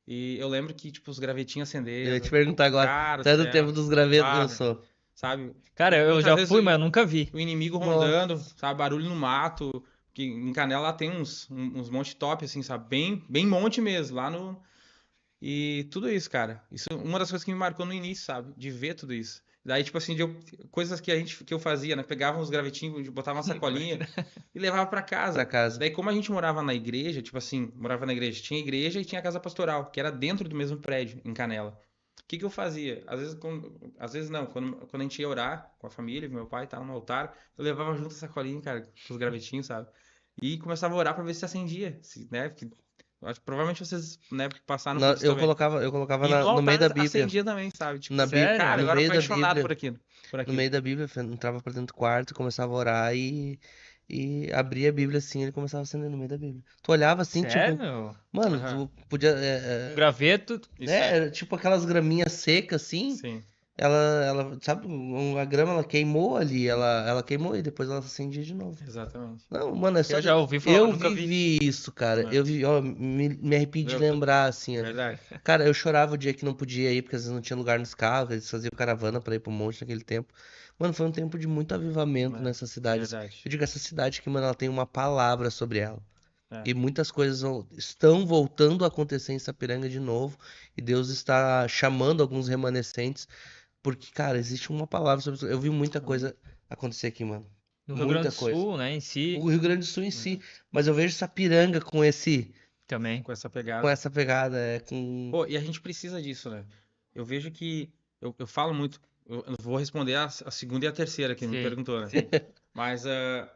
E eu lembro que, tipo, os gravetinhos Eu ia te acendendo. perguntar agora. Cara do Tu é do céu. tempo dos gravetos? Eu Ah, sou. sabe? Cara, eu Muitas já fui, mas vezes eu nunca vi. o inimigo rondando, Nossa. sabe? Barulho no mato. Que em Canela lá tem uns monte top, assim, sabe? Bem, bem monte mesmo, lá no. E tudo isso, cara. Isso é uma das coisas que me marcou no início, sabe? De ver tudo isso. Daí, tipo assim, coisas que eu fazia, né? Pegava uns gravetinhos, botava uma sacolinha e levava pra Pra casa. casa. Daí, como a gente morava na igreja, tipo assim, morava na igreja, tinha igreja e tinha a casa pastoral, que era dentro do mesmo prédio, em Canela. O que que eu fazia? Às vezes não, quando a gente ia orar com a família, meu pai tava no altar, eu levava junto a sacolinha, cara, com os gravetinhos, sabe? E começava a orar pra ver se acendia, né? Porque provavelmente vocês, né, passaram por isso Eu também. colocava E no no meio altar da Bíblia. acendia também, sabe? Tipo Na assim, Bíblia, cara, Sério? no eu era meio da apaixonado Bíblia, por aquilo, por no aquilo. meio da Bíblia, entrava pra dentro do quarto, começava a orar e abria a Bíblia assim, ele começava a acender no meio da Bíblia. Tu olhava assim, tipo, Sério? mano, Aham, tu podia, Um graveto. isso aí. era tipo aquelas graminhas secas assim, Sim. sabe, a grama ela queimou ali, ela queimou e depois ela se acendia de novo. Exatamente. Não, mano, é só Eu já ouvi falar, mas eu nunca vi. vivi isso, cara. Né? Eu vivi, ó, me arrepio de Eu tô- lembrar assim, ó. Verdade. Cara, eu chorava o dia que não podia ir, porque às vezes não tinha lugar nos carros, eles faziam caravana pra ir pro monte naquele tempo. Mano, foi um tempo de muito avivamento Né? nessa cidade, assim. Verdade. Eu digo, essa cidade que, mano, ela tem uma palavra sobre ela. É. E muitas coisas estão voltando a acontecer em Sapiranga de novo, e Deus está chamando alguns remanescentes, porque, cara, existe uma palavra sobre isso. Eu vi muita coisa acontecer aqui, mano. No Rio Grande Muita do coisa. Sul, né, em si, O Rio Grande do Sul em si, mas eu vejo Sapiranga também. Com essa com pegada. essa pegada, com Pô, e a gente precisa disso, né? Eu vejo que. Eu falo muito. Eu vou responder a segunda e a terceira que me Sim, perguntou, né? sim. Mas a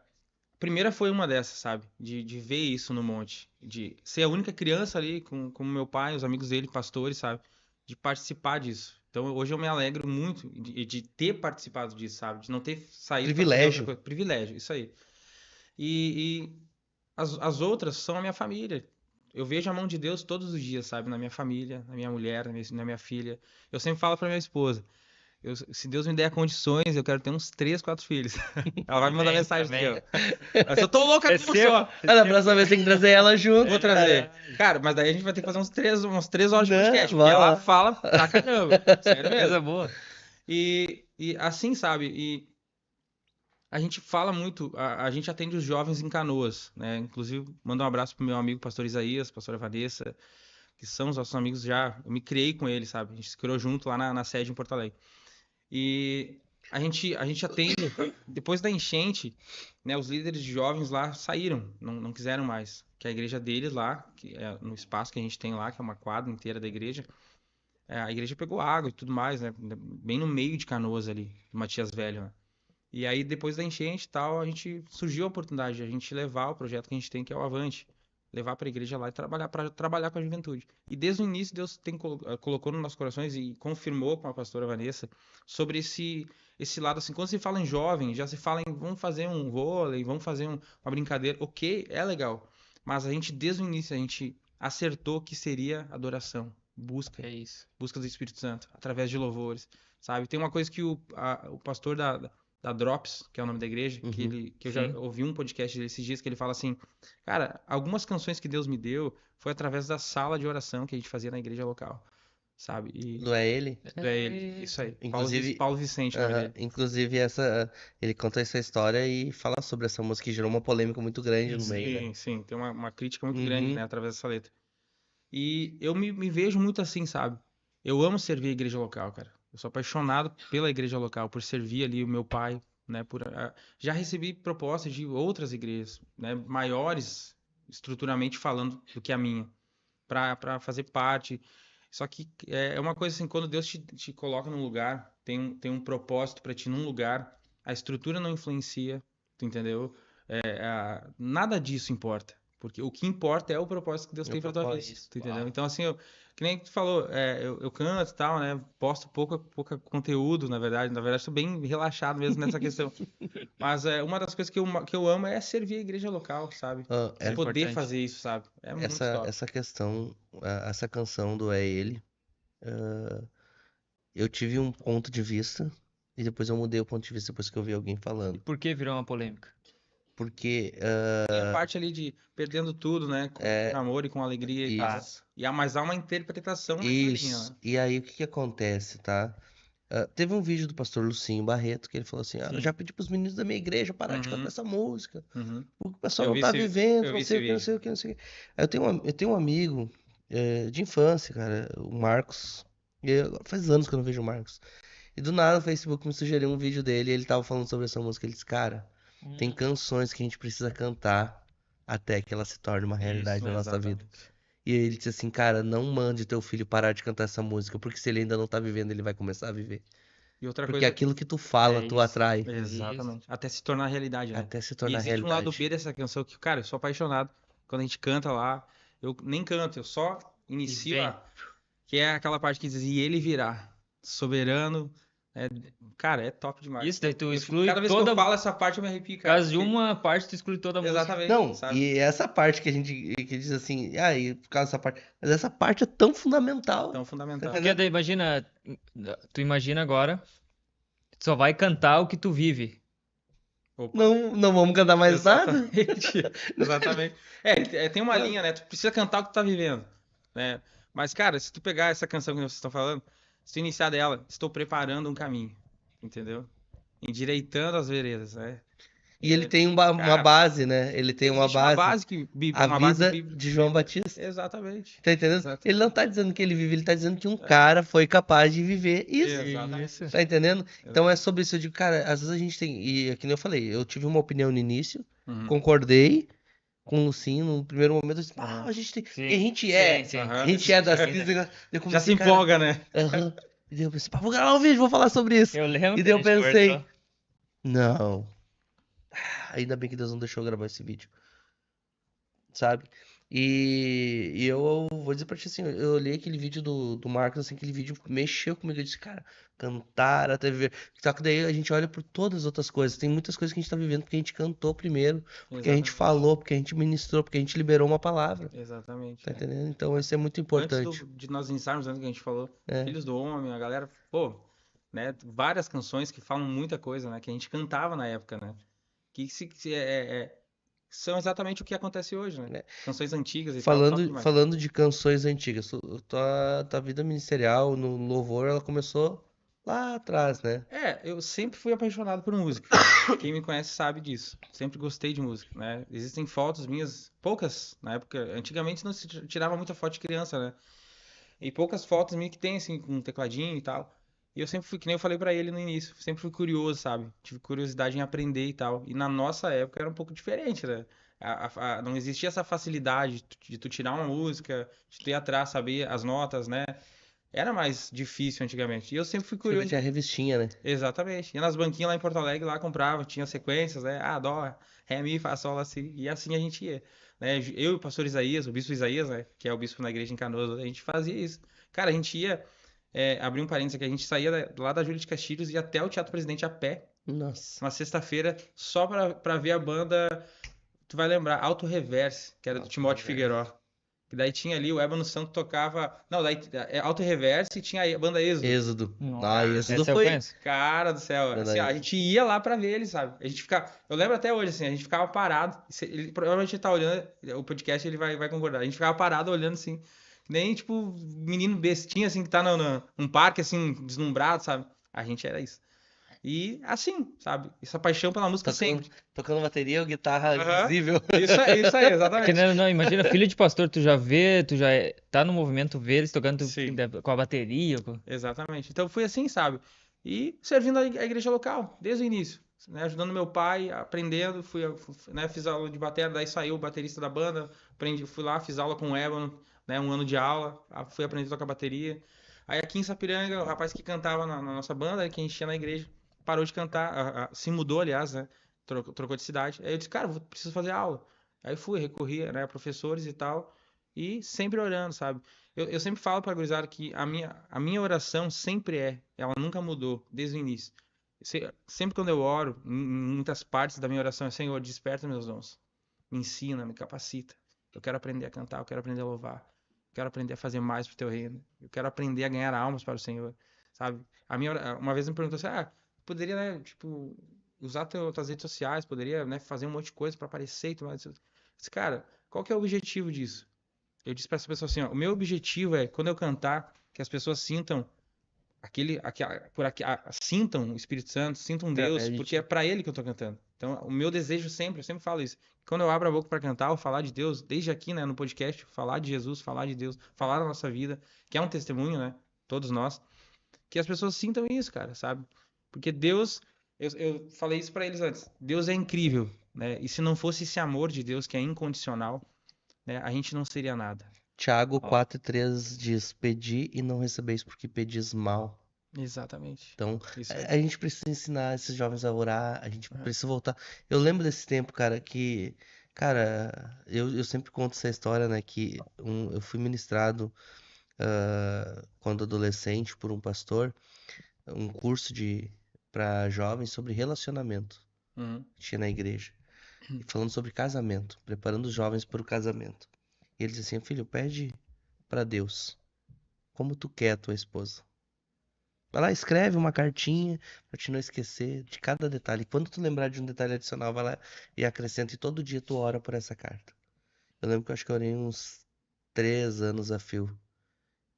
primeira foi uma dessas, sabe? De ver isso no monte. De ser a única criança ali com meu pai, os amigos dele, pastores, sabe? De participar disso. Então hoje eu me alegro muito de ter participado disso, sabe? De não ter saído para fazer outra privilégio. coisa. Privilégio, isso aí. E as outras são a minha família. Eu vejo a mão de Deus todos os dias, sabe? Na minha família, na minha mulher, na minha filha. Eu sempre falo para minha esposa, se Deus me der condições, eu quero ter uns 3, 4 filhos. Ela vai me mandar Também, mensagem também. do Mas eu tô louca É com um seu? só. Ah, na próxima vez tem que trazer ela junto, Vou trazer. Caralho. Cara, mas daí a gente vai ter que fazer umas 3 horas de né? podcast, porque Vai ela lá. fala pra caramba. Sério mesmo. Coisa boa. E assim, sabe? E a gente fala muito, a gente atende os jovens em Canoas, né? Inclusive, manda um abraço pro meu amigo pastor Isaías, pastora Vanessa, que são os nossos amigos já. Eu me criei com eles, sabe? A gente se criou junto lá na sede em Porto Alegre. E a gente atende, depois da enchente, né? Os líderes de jovens lá saíram, não quiseram mais. Que a igreja deles lá, que é no espaço que a gente tem lá, que é uma quadra inteira da igreja, a igreja pegou água e tudo mais, né? Bem no meio de Canoas ali, do Matias Velho, né? E aí, depois da enchente e tal, a gente surgiu a oportunidade de a gente levar o projeto que a gente tem, que é o Avante, levar para a igreja lá e trabalhar com a juventude. E desde o início, Deus colocou nos nossos corações e confirmou com a pastora Vanessa sobre esse lado assim. Quando se fala em jovem, já se fala em vamos fazer um vôlei, vamos fazer uma brincadeira. Ok, é legal. Mas a gente, desde o início, a gente acertou que seria adoração, busca É isso. busca do Espírito Santo, através de louvores, sabe? Tem uma coisa que o pastor da Drops, que é o nome da igreja, que eu já Sim. ouvi um podcast dele esses dias, que ele fala assim, cara, algumas canções que Deus me deu foi através da sala de oração que a gente fazia na igreja local, sabe? E Não é ele? é ele, isso aí. Inclusive, Paulo Vicente, o nome dele. inclusive ele conta essa história e fala sobre essa música que gerou uma polêmica muito grande no meio, né? Sim, sim, tem uma crítica muito grande, Uhum. né, através dessa letra. E eu me vejo muito assim, sabe? Eu amo servir a igreja local, cara. Eu sou apaixonado pela igreja local, por servir ali o meu pai, né? Já recebi propostas de outras igrejas, né? Maiores, estruturalmente falando, do que a minha, para fazer parte. Só que é uma coisa assim, quando Deus te coloca num lugar, tem um propósito para ti num lugar, a estrutura não influencia, tu entendeu? Nada disso importa. Porque o que importa é o propósito que Deus É o tem pra tua vida. propósito. Tu entendeu? Uau. Então, assim, que nem tu falou, eu canto e tal, né? Posto pouca conteúdo, na verdade. Na verdade, sou bem relaxado mesmo nessa questão. Mas uma das coisas que eu amo é servir a igreja local, sabe? Ah, Isso é Poder importante. fazer isso, sabe? É muito top. essa questão, essa canção do É Ele, eu tive um ponto de vista e depois eu mudei o ponto de vista depois que eu vi alguém E falando. por que virou uma polêmica? Porque Tem a parte ali de perdendo tudo, né? Com amor e com alegria e tal. isso, Mas há uma interpretação naquela linha, né? e aí o que que acontece, tá? Teve um vídeo do pastor Lucinho Barreto que ele falou assim: eu Sim. já pedi pros meninos da minha igreja parar de cantar Uhum, essa música. uhum. O pessoal Eu não vi tá esse, vivendo, eu não vi sei esse o que, não vídeo. sei o que, não sei o que. Aí eu tenho um amigo de infância, cara, o Marcos. E agora faz anos que eu não vejo o Marcos. E do nada o Facebook me sugeriu um vídeo dele e ele tava falando sobre essa música. Ele disse, cara, tem canções que a gente precisa cantar até que ela se torne uma realidade na nossa vida. Exatamente. E ele disse assim, cara, não mande teu filho parar de cantar essa música, porque se ele ainda não tá vivendo, ele vai começar a viver. E outra Porque coisa, aquilo que tu fala, É tu isso. atrai, exatamente, até se tornar realidade, né? até se E tornar existe um lado realidade. B dessa canção que, cara, eu sou apaixonado. Quando a gente canta lá, eu nem canto, eu só inicio vem. que é aquela parte que diz, e ele virá, soberano. Cara, é top demais. Isso, daí tu Eu fico- exclui cada vez que toda. eu falo essa parte, eu me arrepio, Por cara. causa de porque- uma parte, tu exclui toda a música. Exatamente, Não, sabe? e essa parte que a gente que diz assim, e por causa dessa parte, mas essa parte é tão fundamental. Tão fundamental. Porque daí imagina, tu imagina agora, tu só vai cantar o que tu vive. Opa. Não vamos cantar mais nada? Exatamente. Exatamente. Tem uma linha, né? Tu precisa cantar o que tu tá vivendo, né? Mas, cara, se tu pegar essa canção que vocês estão falando, se tu iniciar dela, estou preparando um caminho, entendeu? Endireitando as veredas, né? E ele tem uma Cara, base, né? Ele tem uma existe uma base, base que a uma base vida bíblica. de João Batista. Exatamente. Tá entendendo? Exatamente. Ele não tá dizendo que ele vive, ele tá dizendo que um cara foi capaz de viver isso. Exatamente. Tá entendendo? Então é sobre isso. Eu digo, cara, às vezes a gente tem. E aqui nem eu falei, eu tive uma opinião no início, Uhum. concordei com o Lucinho no primeiro momento. Eu disse, a gente tem. Sim. E a gente é. Sim, sim. Aham. A gente é das Sim. crises. Eu Já comecei, se cara, empolga, né? aham. E daí eu pensei, pá, vou gravar um vídeo, vou falar sobre isso. Eu lembro E que daí a eu gente pensei, conversou. não. Ainda bem que Deus não deixou eu gravar esse vídeo. Sabe? E eu vou dizer pra ti assim, eu olhei aquele vídeo do Marcos, assim, aquele vídeo mexeu comigo. Eu disse, cara, cantar até viver. Só que daí a gente olha por todas as outras coisas. Tem muitas coisas que a gente tá vivendo porque a gente cantou primeiro, porque a gente Exatamente. falou, porque a gente ministrou, porque a gente liberou uma palavra. Exatamente. Tá entendendo? Então isso é muito Antes importante. de nós iniciarmos, antes que a gente falou, É. Filhos do Homem, a galera, pô, né, várias canções que falam muita coisa, né, que a gente cantava na época, né, são exatamente o que acontece hoje, né, canções antigas e tal, top Falando, demais. falando de canções antigas, tua vida ministerial no louvor, ela começou lá atrás, né? Eu sempre fui apaixonado por música. Quem me conhece sabe disso. Sempre gostei de música, né? Existem fotos minhas, poucas, na época, antigamente não se tirava muita foto de criança, né? E poucas fotos minhas que tem, assim, com um tecladinho e tal. E eu sempre fui, que nem eu falei pra ele no início, sempre fui curioso, sabe? Tive curiosidade em aprender e tal. E na nossa época era um pouco diferente, né? Não existia essa facilidade de tu tirar uma música, de tu ir atrás, saber as notas, né? Era mais difícil antigamente. E eu sempre fui Você curioso. tinha revistinha, né? Exatamente. Ia nas banquinhas lá em Porto Alegre, lá comprava, tinha sequências, né? Dó, ré, mi, fá, sol, lá, si. E assim a gente ia. Né? Eu e o pastor Isaías, o bispo Isaías, né? Que é o bispo na igreja em Canoas, a gente fazia isso. Cara, a gente ia, abrir um parênteses aqui, a gente saía lá da Júlia de Castilhos e ia até o Teatro Presidente a pé, Nossa. uma sexta-feira, só pra ver a banda, tu vai lembrar, Auto Reverse, que era do Timóteo Figueiró. Que daí tinha ali o Ébano Santo tocava. Não, daí Auto Reverse e tinha a banda Êxodo. Êxodo. Nossa, Êxodo essa eu foi. conheço. Cara do céu, Banda assim, a Êxodo. gente ia lá pra ver ele, sabe? A gente ficava. Eu lembro até hoje, assim, a gente ficava parado. Ele provavelmente tá olhando, o podcast ele vai concordar. A gente ficava parado olhando assim, que nem tipo menino bestinha, assim, que tá num parque, assim, deslumbrado, sabe? A gente era isso. E assim, sabe? Essa paixão pela música sempre. Tocando bateria ou guitarra Aham. invisível. Isso aí, Porque, exatamente. não, imagina, filho de pastor, tu já vê, tá no movimento, vê eles tocando Sim. com a bateria. Exatamente. Então foi assim, sabe? E servindo a igreja local, desde o início. Né? Ajudando meu pai, aprendendo, né? Fiz aula de bateria, daí saiu o baterista da banda, fui lá, fiz aula com o Ébano, né? Um ano de aula, fui aprender a tocar bateria. Aí aqui em Sapiranga, o rapaz que cantava na nossa banda, que enchia na igreja, parou de cantar, se mudou, aliás, né? Trocou de cidade. Aí eu disse, cara, preciso fazer aula. Aí recorri, né, a professores e tal, e sempre orando, sabe? Eu sempre falo pra gurizada que a minha oração sempre ela nunca mudou, desde o início. Sempre quando eu oro, em muitas partes da minha oração é, Senhor, desperta meus dons. Me ensina, me capacita. Eu quero aprender a cantar, eu quero aprender a louvar. Eu quero aprender a fazer mais pro teu reino. Eu quero aprender a ganhar almas para o Senhor, sabe? Uma vez me perguntou assim, poderia, né, tipo, usar tuas redes sociais, poderia, né, fazer um monte de coisa para aparecer e tudo mais. Eu disse, cara, qual que é o objetivo disso? Eu disse para essa pessoa assim, ó, o meu objetivo é, quando eu cantar, que as pessoas sintam sintam o Espírito Santo, sintam Deus, porque é para Ele que eu tô cantando. Então, o meu desejo eu sempre falo isso. Quando eu abro a boca para cantar ou falar de Deus, desde aqui, né, no podcast, falar de Jesus, falar de Deus, falar da nossa vida, que é um testemunho, né, todos nós, que as pessoas sintam isso, cara, sabe? Porque Deus, eu falei isso pra eles antes, Deus é incrível, né? E se não fosse esse amor de Deus que é incondicional, né, a gente não seria nada. Tiago Ó, 4:3 diz: Pedi e não recebeis porque pedis mal. Exatamente. Então, Isso aí. a gente precisa ensinar esses jovens a orar, a gente Aham. precisa voltar. Eu lembro desse tempo, cara, que, cara, eu sempre conto essa história, né, que eu fui ministrado quando adolescente por um pastor, um curso para jovens sobre relacionamento, Uhum. que tinha na igreja, e falando sobre casamento, preparando os jovens para o casamento. E ele disse assim, filho, pede para Deus, como tu quer a tua esposa. Vai lá, escreve uma cartinha pra te não esquecer de cada detalhe. Quando tu lembrar de um detalhe adicional, vai lá e acrescenta. E todo dia tu ora por essa carta. Eu lembro que eu acho que eu orei uns 3 anos a fio.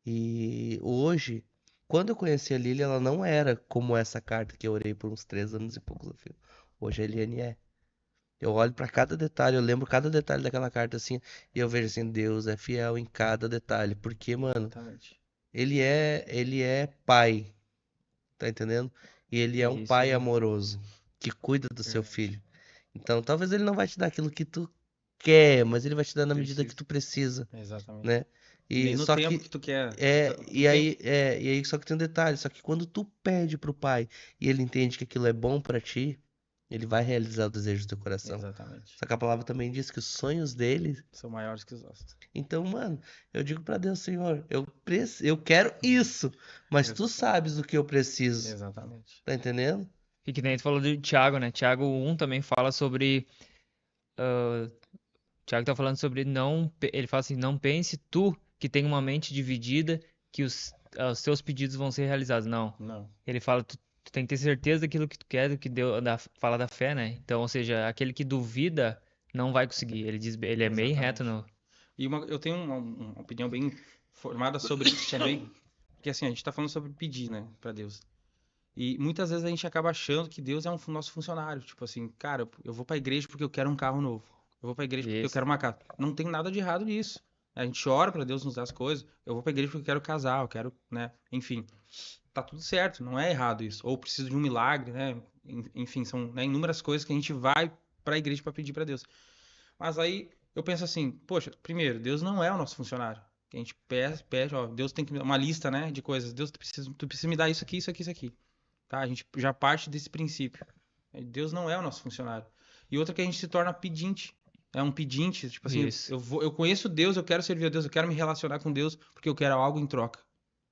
E hoje, quando eu conheci a Lili, ela não era como essa carta que eu orei por uns 3 anos e poucos a fio. Hoje a Eliane é. Eu olho pra cada detalhe, eu lembro cada detalhe daquela carta assim, e eu vejo assim, Deus é fiel em cada detalhe. Porque, mano, Exatamente. ele é pai. Tá entendendo? E ele é um isso pai aí. amoroso que cuida do seu Verdade. filho. Então, talvez ele não vai te dar aquilo que tu quer, mas ele vai te dar na medida que Preciso. tu precisa, Exatamente. né? E nem E no só tempo que que tu quer. e aí só que tem um detalhe, só que quando tu pede pro pai e ele entende que aquilo é bom pra ti, ele vai realizar o desejo do teu coração. Exatamente. Só que a palavra também diz que os sonhos dele. São maiores que os nossos. Então, mano, eu digo pra Deus, Senhor, eu quero isso, mas tu Exatamente. sabes o que eu preciso. Exatamente. Tá entendendo? E que nem tu falou de Tiago, né? Tiago 1 também fala sobre. Tiago tá falando sobre ele fala assim, não pense tu que tem uma mente dividida que os teus pedidos vão ser realizados. Não. Não. Ele fala, tu tem que ter certeza daquilo que tu quer, do que Deus, fala da fé, né? Então, ou seja, aquele que duvida não vai conseguir. Ele diz, ele é bem reto Exatamente. no. E eu tenho uma opinião bem formada sobre isso também. Porque assim, a gente tá falando sobre pedir, né, pra Deus. E muitas vezes a gente acaba achando que Deus é nosso funcionário. Tipo assim, cara, eu vou pra igreja porque eu quero um carro novo. Eu vou pra igreja porque eu Isso. quero uma casa. Não tem nada de errado nisso. A gente ora pra Deus nos dar as coisas. Eu vou pra igreja porque eu quero casar, eu quero, né? Enfim, tá tudo certo, não é errado isso. Ou preciso de um milagre, né? Enfim, são, né, inúmeras coisas que a gente vai pra igreja pra pedir pra Deus. Mas aí eu penso assim, poxa, primeiro, Deus não é o nosso funcionário. A gente pede, ó, Deus tem que me dar uma lista, né, de coisas. Deus, tu precisa me dar isso aqui, isso aqui, isso aqui. Tá? A gente já parte desse princípio. Deus não é o nosso funcionário. E outra que a gente se torna pedinte. É um pedinte, tipo assim, Isso. eu conheço Deus, eu quero servir a Deus, eu quero me relacionar com Deus porque eu quero algo em troca,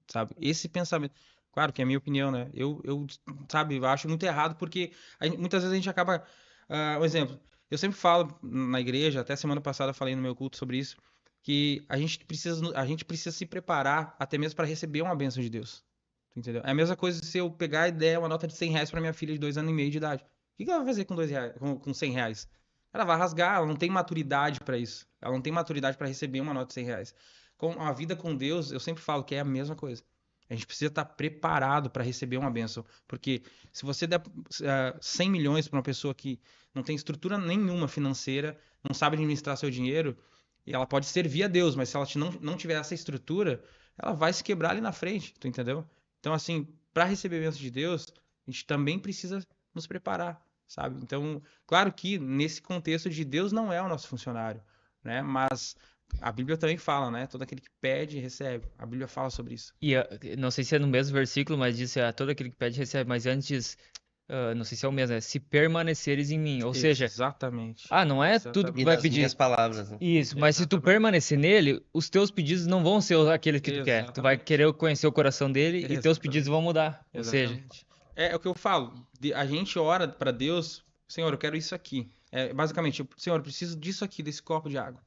sabe? Esse pensamento, claro que é a minha opinião, né? Sabe, eu acho muito errado porque muitas vezes a gente acaba, um exemplo, eu sempre falo na igreja, até semana passada eu falei no meu culto sobre isso, que a gente precisa se preparar até mesmo para receber uma bênção de Deus. Tu entendeu? É a mesma coisa se eu pegar e der uma nota de 100 reais pra minha filha de 2 anos e meio de idade. O que ela vai fazer com 2 reais, com 100 reais? Ela vai rasgar, ela não tem maturidade pra isso. Ela não tem maturidade pra receber uma nota de 100 reais. Com a vida com Deus, eu sempre falo que é a mesma coisa. A gente precisa estar preparado para receber uma bênção. Porque se você der 100 milhões para uma pessoa que não tem estrutura nenhuma financeira, não sabe administrar seu dinheiro, e ela pode servir a Deus, mas se ela não tiver essa estrutura, ela vai se quebrar ali na frente, tu entendeu? Então, assim, para receber a bênção de Deus, a gente também precisa nos preparar, sabe? Então, claro que nesse contexto de Deus não é o nosso funcionário, né? Mas a Bíblia também fala, né? Todo aquele que pede, recebe. A Bíblia fala sobre isso. E não sei se é no mesmo versículo, mas diz, todo aquele que pede recebe. Mas antes, não sei se é o mesmo, é se permaneceres em mim. Ou seja, Exatamente. não é tudo que E tu vai Exatamente. nas minhas pedir. palavras, né? Isso, mas se tu Exatamente. permanecer nele, os teus pedidos não vão ser aqueles que tu quer. Tu vai Exatamente. querer conhecer o coração dele e teus pedidos vão Exatamente. mudar. Ou seja, Exatamente. É o que eu falo. A gente ora para Deus, Senhor, eu quero isso aqui. Basicamente, Senhor, eu preciso disso aqui, desse copo de água.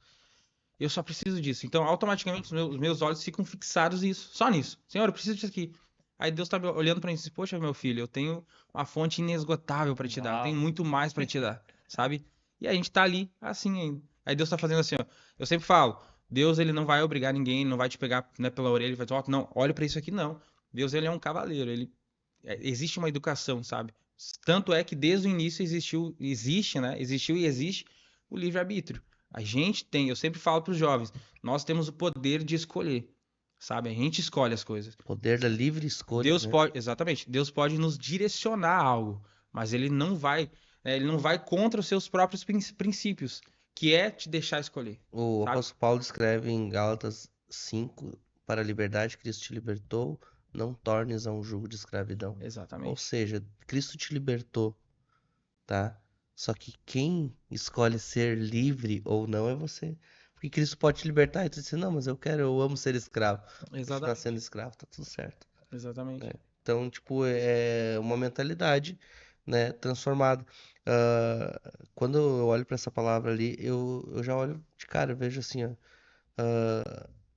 Eu só preciso disso. Então, automaticamente, os meus olhos ficam fixados nisso, só nisso. Senhor, eu preciso disso aqui. Aí Deus tá olhando para mim e diz: poxa, meu filho, eu tenho uma fonte inesgotável para te dar. Eu tenho uau, muito mais para te dar, sabe? E a gente tá ali assim ainda. Aí Deus tá fazendo assim, ó. Eu sempre falo, Deus ele não vai obrigar ninguém, ele não vai te pegar, né, pela orelha, ele vai dizer, ó, não, olha para isso aqui não. Deus ele é um cavaleiro, existe uma educação, sabe? Tanto é que desde o início existe, né? Existiu e existe o livre-arbítrio. A gente tem, eu sempre falo para os jovens, nós temos o poder de escolher, sabe? A gente escolhe as coisas. Poder da livre escolha, Deus né? pode, exatamente, Deus pode nos direcionar a algo, mas ele não vai contra os seus próprios princípios, que é te deixar escolher, O sabe? apóstolo Paulo escreve em Gálatas 5, para a liberdade Cristo te libertou, não tornes a um jugo de escravidão. Ou Exatamente. seja, Cristo te libertou, tá? Só que quem escolhe ser livre ou não é você. Porque Cristo pode te libertar e tu diz, não, mas eu amo ser escravo. Continuar sendo escravo, tá tudo certo. Exatamente. Então, tipo, é uma mentalidade, né, transformada. Quando eu olho para essa palavra ali, eu já olho de cara, eu vejo assim, ó,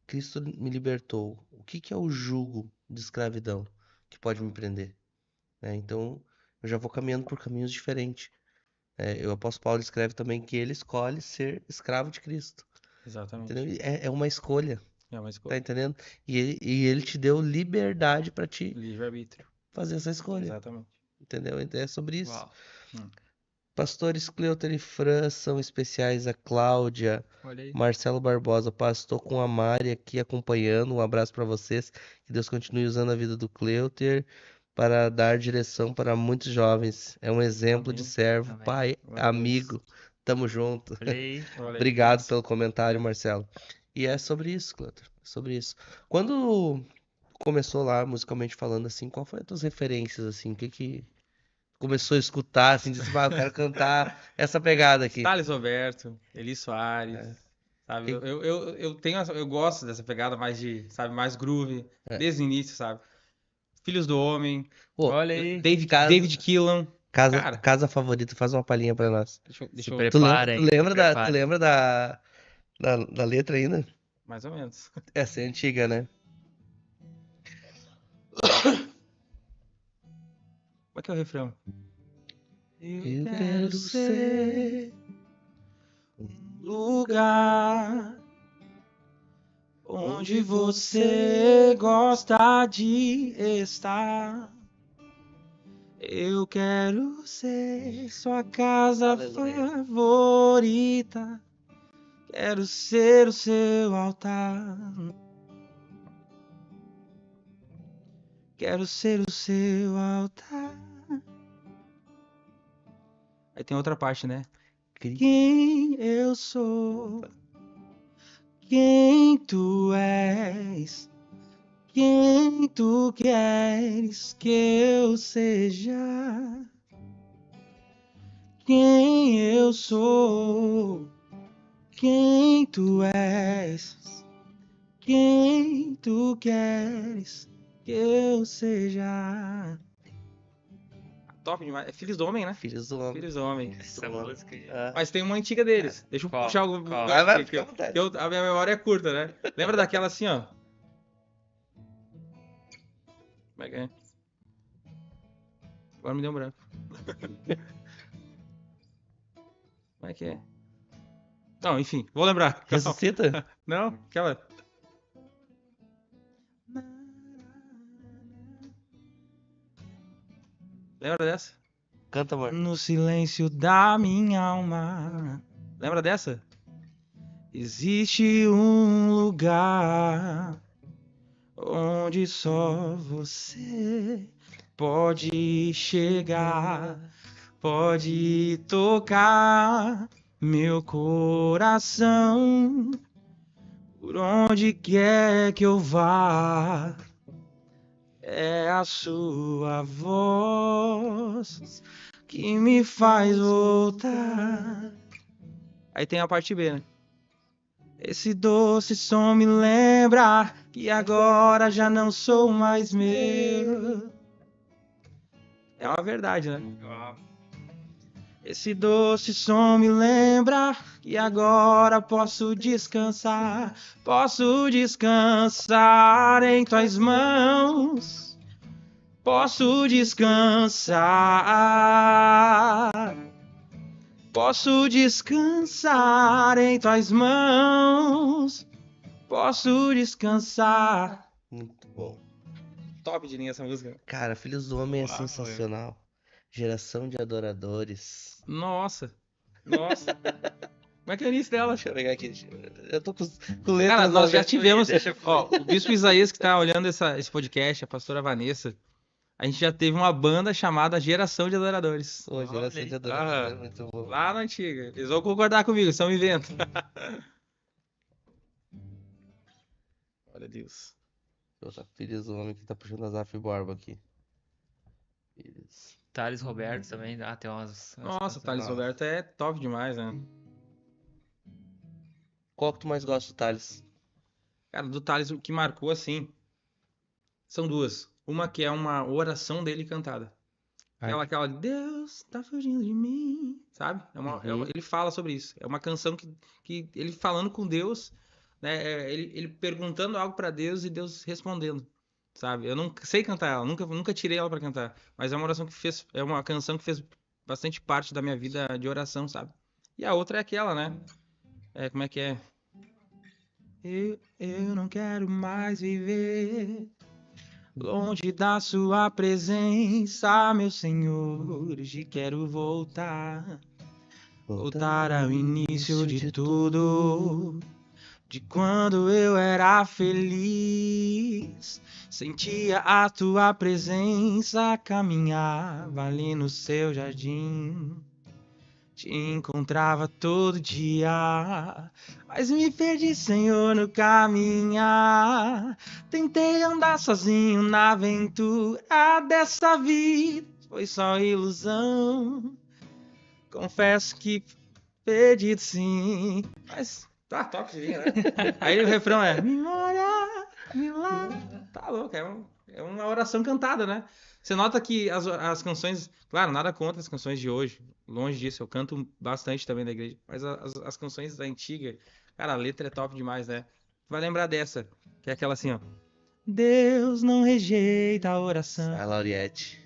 Cristo me libertou. O que que é o jugo de escravidão que pode me prender? Né? Então, eu já vou caminhando por caminhos diferentes. O apóstolo Paulo escreve também que ele escolhe ser escravo de Cristo. Exatamente. Entendeu? É uma escolha, É uma tá escolha. entendendo? E ele te deu liberdade para te Livre-arbítrio. fazer essa escolha. Exatamente. Entendeu? Então é sobre isso. Uau. Pastores Cleuter e Fran são especiais, a Cláudia, Olha aí. Marcelo Barbosa, pastor com a Mari aqui acompanhando. Um abraço para vocês. Que Deus continue usando a vida do Cleuter para dar direção para muitos jovens. É um exemplo de Amém. servo, Amém. pai, Glória a Deus. amigo. Tamo junto. Olha aí. Olha aí, Obrigado massa. pelo comentário, Marcelo. E é sobre isso, Cleuter. Sobre isso. Quando começou lá, musicalmente falando, assim, qual foi as tuas referências, assim? O que que começou a escutar, assim, disse, eu quero cantar essa pegada aqui. Thales Roberto, Eli Soares, sabe? Que- Eu gosto dessa pegada mais de, sabe, mais groove, É. desde o início, sabe? Filhos do Homem, Pô, Olha aí. David Keelan, cara, casa favorita, faz uma palhinha pra nós. deixa Se eu, Tu lembra, preparem. Se preparem. da letra ainda? mais ou menos. Essa é antiga, né? Como é que é o refrão? Eu quero ser lugar onde você gosta de estar. Eu quero ser sua casa Aleluia. favorita. Quero ser o seu altar. Quero ser o seu altar. Aí tem outra parte, né? Quem eu sou, quem tu és, quem tu queres que eu seja, quem eu sou, quem tu és, quem tu queres que eu seja. Top demais. É Filhos do Homem, né? Filhos do Homem. Filhos do Homem. Essa música. Mas tem uma antiga deles. Deixa eu Qual? puxar algum. Qual? Vai, que fica à vontade. a minha memória é curta, né? Lembra daquela assim, ó? Como é que é? Agora me deu um branco. Como é que é? Não, enfim, vou lembrar. Ressuscita? Não, aquela. Lembra dessa? Canta, amor. No silêncio da minha alma. Lembra dessa? Existe um lugar onde só você pode chegar, pode tocar meu coração. Por onde quer que eu vá, é a sua voz que me faz voltar. Aí tem a parte B, né? Esse doce som me lembra que agora já não sou mais meu. É uma verdade, né? Esse doce som me lembra que agora posso descansar em tuas mãos, posso descansar em tuas mãos, posso descansar. Muito bom. Top de linha essa música. Cara, Filhos do Homem é Uau, sensacional. Geração de adoradores. Nossa. Como é que é o início dela? Deixa eu pegar aqui. Eu tô com letras. Cara, nós já abertas aqui, tivemos. deixa eu- Ó, o Bispo Isaías que tá olhando esse podcast, a pastora Vanessa, a gente já teve uma banda chamada Geração de Adoradores. Pô, geração de adoradores, Ah, é muito bom. lá na antiga. Eles vão concordar comigo, são um evento. Olha Deus. Eu tá Pires, o homem que tá puxando as Azaf Borba aqui. Pires. Thales Roberto também, tem umas Nossa, o canções. Thales Roberto é top demais, né? Qual que tu mais gosta, Thales? Cara, do Thales, o que marcou assim, são duas. Uma que é uma oração dele cantada. Ai. Aquela Deus tá fugindo de mim, sabe? Ele fala sobre isso. É uma canção que ele falando com Deus, né? Ele perguntando algo pra Deus e Deus respondendo, sabe? Eu não sei cantar ela, nunca tirei ela pra cantar, mas é uma oração é uma canção que fez bastante parte da minha vida de oração, sabe? E a outra é aquela, né? Como é que é? Eu não quero mais viver longe da sua presença, meu Senhor. Hoje quero voltar ao início de tudo, de quando eu era feliz. Sentia a tua presença, caminhava ali no seu jardim. Te encontrava todo dia, mas me perdi, Senhor, no caminhar. Tentei andar sozinho na aventura dessa vida, foi só ilusão. Confesso que perdido sim, mas tá top, né? Aí o refrão é me olha, me lá. Tá louco, é uma oração cantada, né? Você nota que as canções, claro, nada contra as canções de hoje, longe disso, eu canto bastante também da igreja, mas as canções da antiga, cara, a letra é top demais, né? Vai lembrar dessa, que é aquela assim, ó. Deus não rejeita a oração. A Lauriette.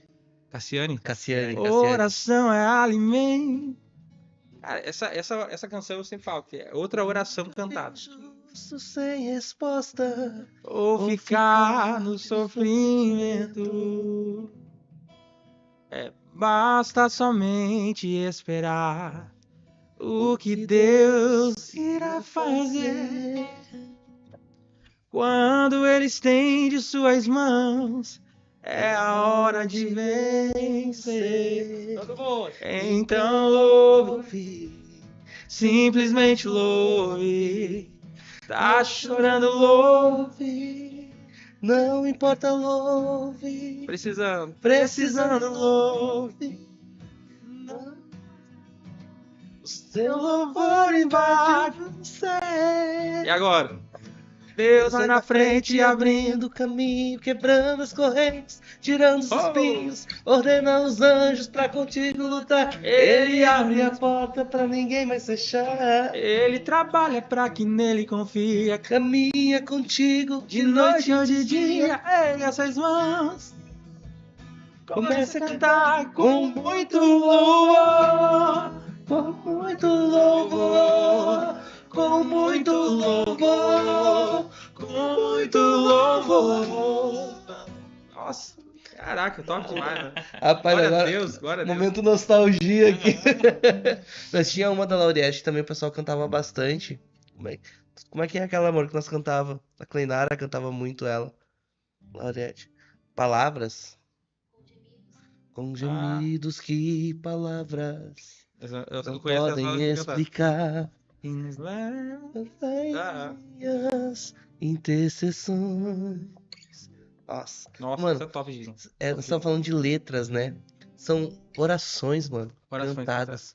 Cassiane? Cassiane. Oração é alimento. Cara, essa canção eu sempre falo, que é outra oração cantada. Justo sem resposta. Ou ficar no sofrimento. Basta somente esperar o que Deus irá fazer. Quando Ele estende suas mãos, é a hora de vencer. Então louve, simplesmente louve. Tá chorando, louve. Não importa, louve. Precisando, louve. O seu louvor invade você. E agora? Deus vai na frente abrindo o caminho, quebrando as correntes, tirando os espinhos, ordena os anjos pra contigo lutar. Ele abre a porta pra ninguém mais fechar. Ele trabalha pra que nele confia. Caminha contigo De noite ou de dia, erga suas mãos. Comece a cantar com muito louvor. com muito louvor, com muito louvor, com muito louvor. Nossa, caraca, top demais, né? Rapaz, Glória agora, a Deus, glória a Deus. momento nostalgia aqui. Mas tinha uma da Lauriette também, o pessoal cantava bastante. Como é que é aquela, amor, que nós cantava? A Cleinara cantava muito ela. Lauriette. Palavras? Com gemidos que palavras Eu não conheço essa podem música explicar. Ah, Minhas intercessões. Nossa, Nossa, mano, essa é top, gente. nós estamos falando de letras, né? São orações, mano, Orações cantadas,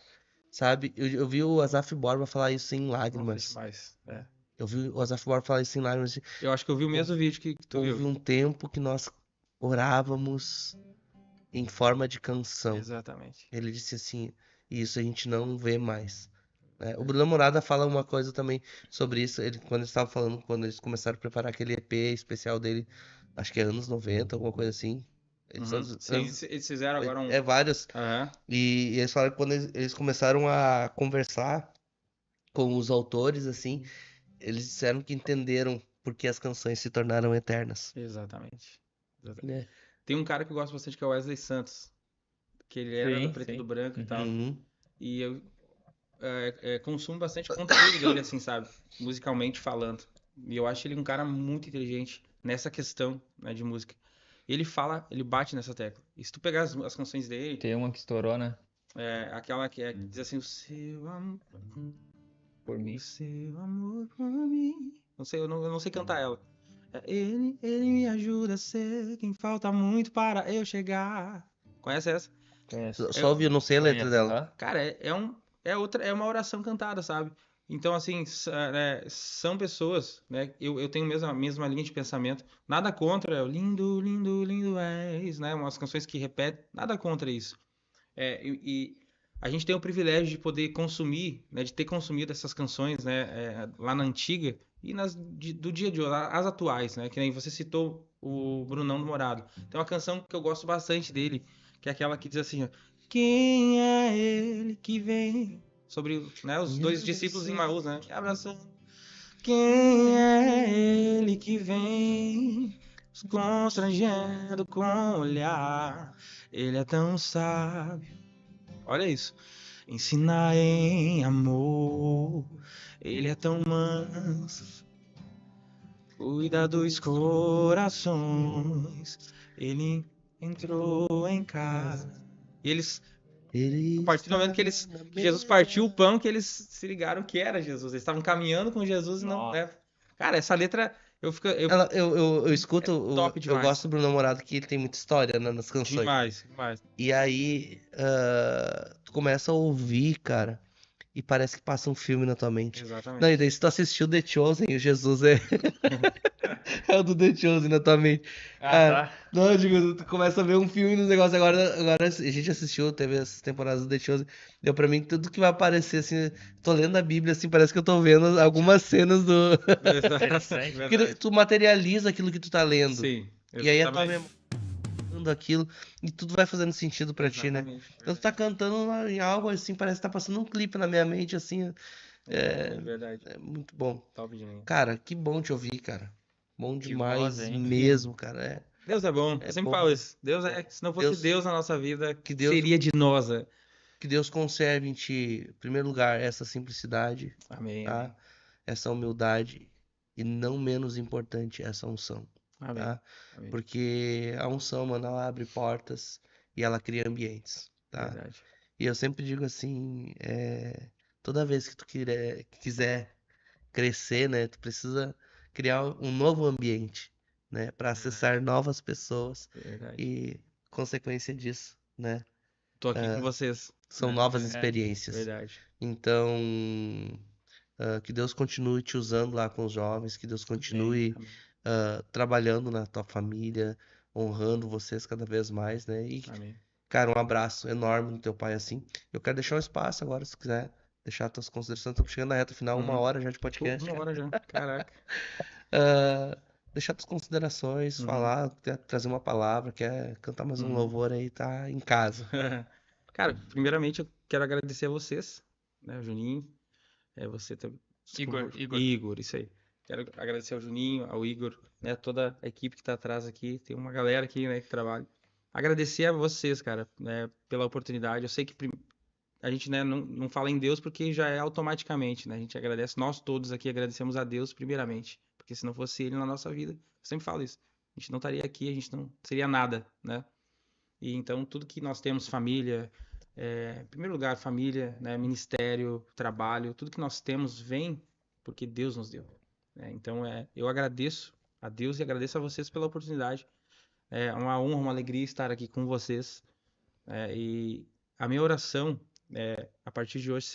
sabe? Eu vi o Azaf Borba falar isso em lágrimas. Demais. É. Eu vi o Azaf Borba falar isso em lágrimas. Eu acho que eu vi o mesmo vídeo que tu Houve viu. um tempo que nós orávamos em forma de canção. Exatamente. Ele disse assim, e isso a gente não vê mais. Né? O Bruno Morada fala uma coisa também sobre isso. Quando eles estavam falando, quando eles começaram a preparar aquele EP especial dele, acho que é anos 90, alguma coisa assim. Sim, eles fizeram agora um. É vários. Aham. E eles falaram que quando eles começaram a conversar com os autores, assim, eles disseram que entenderam por que as canções se tornaram eternas. Exatamente. É. Tem um cara que eu gosto bastante que é o Wesley Santos. Que ele era do preto e do branco e tal. Uhum. E consumo bastante conteúdo dele, assim, sabe? Musicalmente falando. E eu acho ele um cara muito inteligente nessa questão, né, de música. Ele fala, ele bate nessa tecla. E se tu pegar as canções dele, Tem uma que estourou, né? aquela que diz assim, Por o mim. seu amor por mim. Não sei, eu não sei cantar ela. Ele me ajuda a ser quem falta muito para eu chegar. Conhece essa? Conheço. Só ouvi, eu não sei a letra Conheço, dela. aham. Cara, é uma oração cantada, sabe? Então, assim, são pessoas, né? Eu tenho a mesma linha de pensamento. Nada contra, lindo, lindo, lindo és, né? Umas canções que repetem, nada contra isso. E a gente tem o privilégio de poder consumir, né? De ter consumido essas canções, né? Lá na antiga e do dia de hoje, as atuais, né? Que nem você citou o Brunão do Morado. Tem uma canção que eu gosto bastante dele, que é aquela que diz assim, ó, quem é ele que vem? Sobre, né, os dois discípulos em Maús, né? Abraçando. Quem é ele que vem? Constrangendo com o olhar. Ele é tão sábio. Olha isso. Ensina em amor. Ele é tão manso. Cuida dos corações. Ele entrou em casa. E eles, a partir do momento que Jesus partiu o pão, que eles se ligaram que era Jesus. Eles estavam caminhando com Jesus e não, né? Nossa. Cara, essa letra Eu escuto, top eu gosto demais. do Bruno Namorado que ele tem muita história, né, nas canções. Demais, demais. E aí, tu começa a ouvir, cara, e parece que passa um filme na tua mente. Não, e Exatamente. daí se tu assistiu The Chosen, o Jesus é, é o do The Chosen na tua mente. Ah, Cara, tá. não, eu digo, tu começa a ver um filme nos negócios. Agora a gente assistiu, teve essas temporadas do The Chosen. Deu pra mim que tudo que vai aparecer, assim, tô lendo a Bíblia, assim, parece que eu tô vendo algumas cenas do. Verdade, Interessante. Porque verdade. tu materializa aquilo que tu tá lendo. Sim, E aí a tua exatamente. memória aquilo e tudo vai fazendo sentido pra ti, né? Exatamente, Então tu tá cantando em algo assim, parece que tá passando um clipe na minha mente, assim, é, exatamente, verdade. é muito bom. Top de mim. Cara, que bom te ouvir, cara. Bom Que voz, demais hein? mesmo, cara. Deus é bom. Eu É sempre bom. falo isso. Se não fosse Deus, Deus na nossa vida, que Deus, seria de nós. que Deus conserve em ti, em primeiro lugar, essa simplicidade, Amém, amém. tá? Essa humildade e não menos importante, essa unção, Amém. tá? Amém. Porque a unção, mano, ela abre portas e ela cria ambientes, tá? Verdade. E eu sempre digo assim, toda vez que tu quiser crescer, né, tu precisa criar um novo ambiente, né, para acessar novas pessoas Verdade. e consequência disso, né, Tô aqui com vocês, são né? novas É. experiências. Verdade. Então, que Deus continue te usando lá com os jovens, que Deus Amém. continue Amém. trabalhando na tua família, honrando vocês cada vez mais, né? E, Amém. cara, um abraço enorme no teu pai assim. Eu quero deixar um espaço agora, se quiser deixar tuas considerações. Estamos chegando na reta final, uma Uhum. hora já de Pô, podcast, uma cara. hora já. Caraca. Ah, deixar tuas considerações, Uhum. falar, quer trazer uma palavra, quer cantar mais um Uhum. louvor aí, tá em casa. Cara, primeiramente eu quero agradecer a vocês, né, o Juninho, você também, desculpa, Igor. Igor, isso aí. Quero agradecer ao Juninho, ao Igor, né, toda a equipe que tá atrás aqui, tem uma galera aqui, né, que trabalha. Agradecer a vocês, cara, né, pela oportunidade. Eu sei que a gente, né, não fala em Deus porque já é automaticamente, né? A gente agradece, nós todos aqui agradecemos a Deus primeiramente, porque se não fosse Ele na nossa vida, eu sempre falo isso, a gente não estaria aqui, a gente não seria nada, né? E então tudo que nós temos, família, em primeiro lugar, família, né, ministério, trabalho, tudo que nós temos vem porque Deus nos deu, né? Então eu agradeço a Deus e agradeço a vocês pela oportunidade. É uma honra, uma alegria estar aqui com vocês. E a minha oração a partir de hoje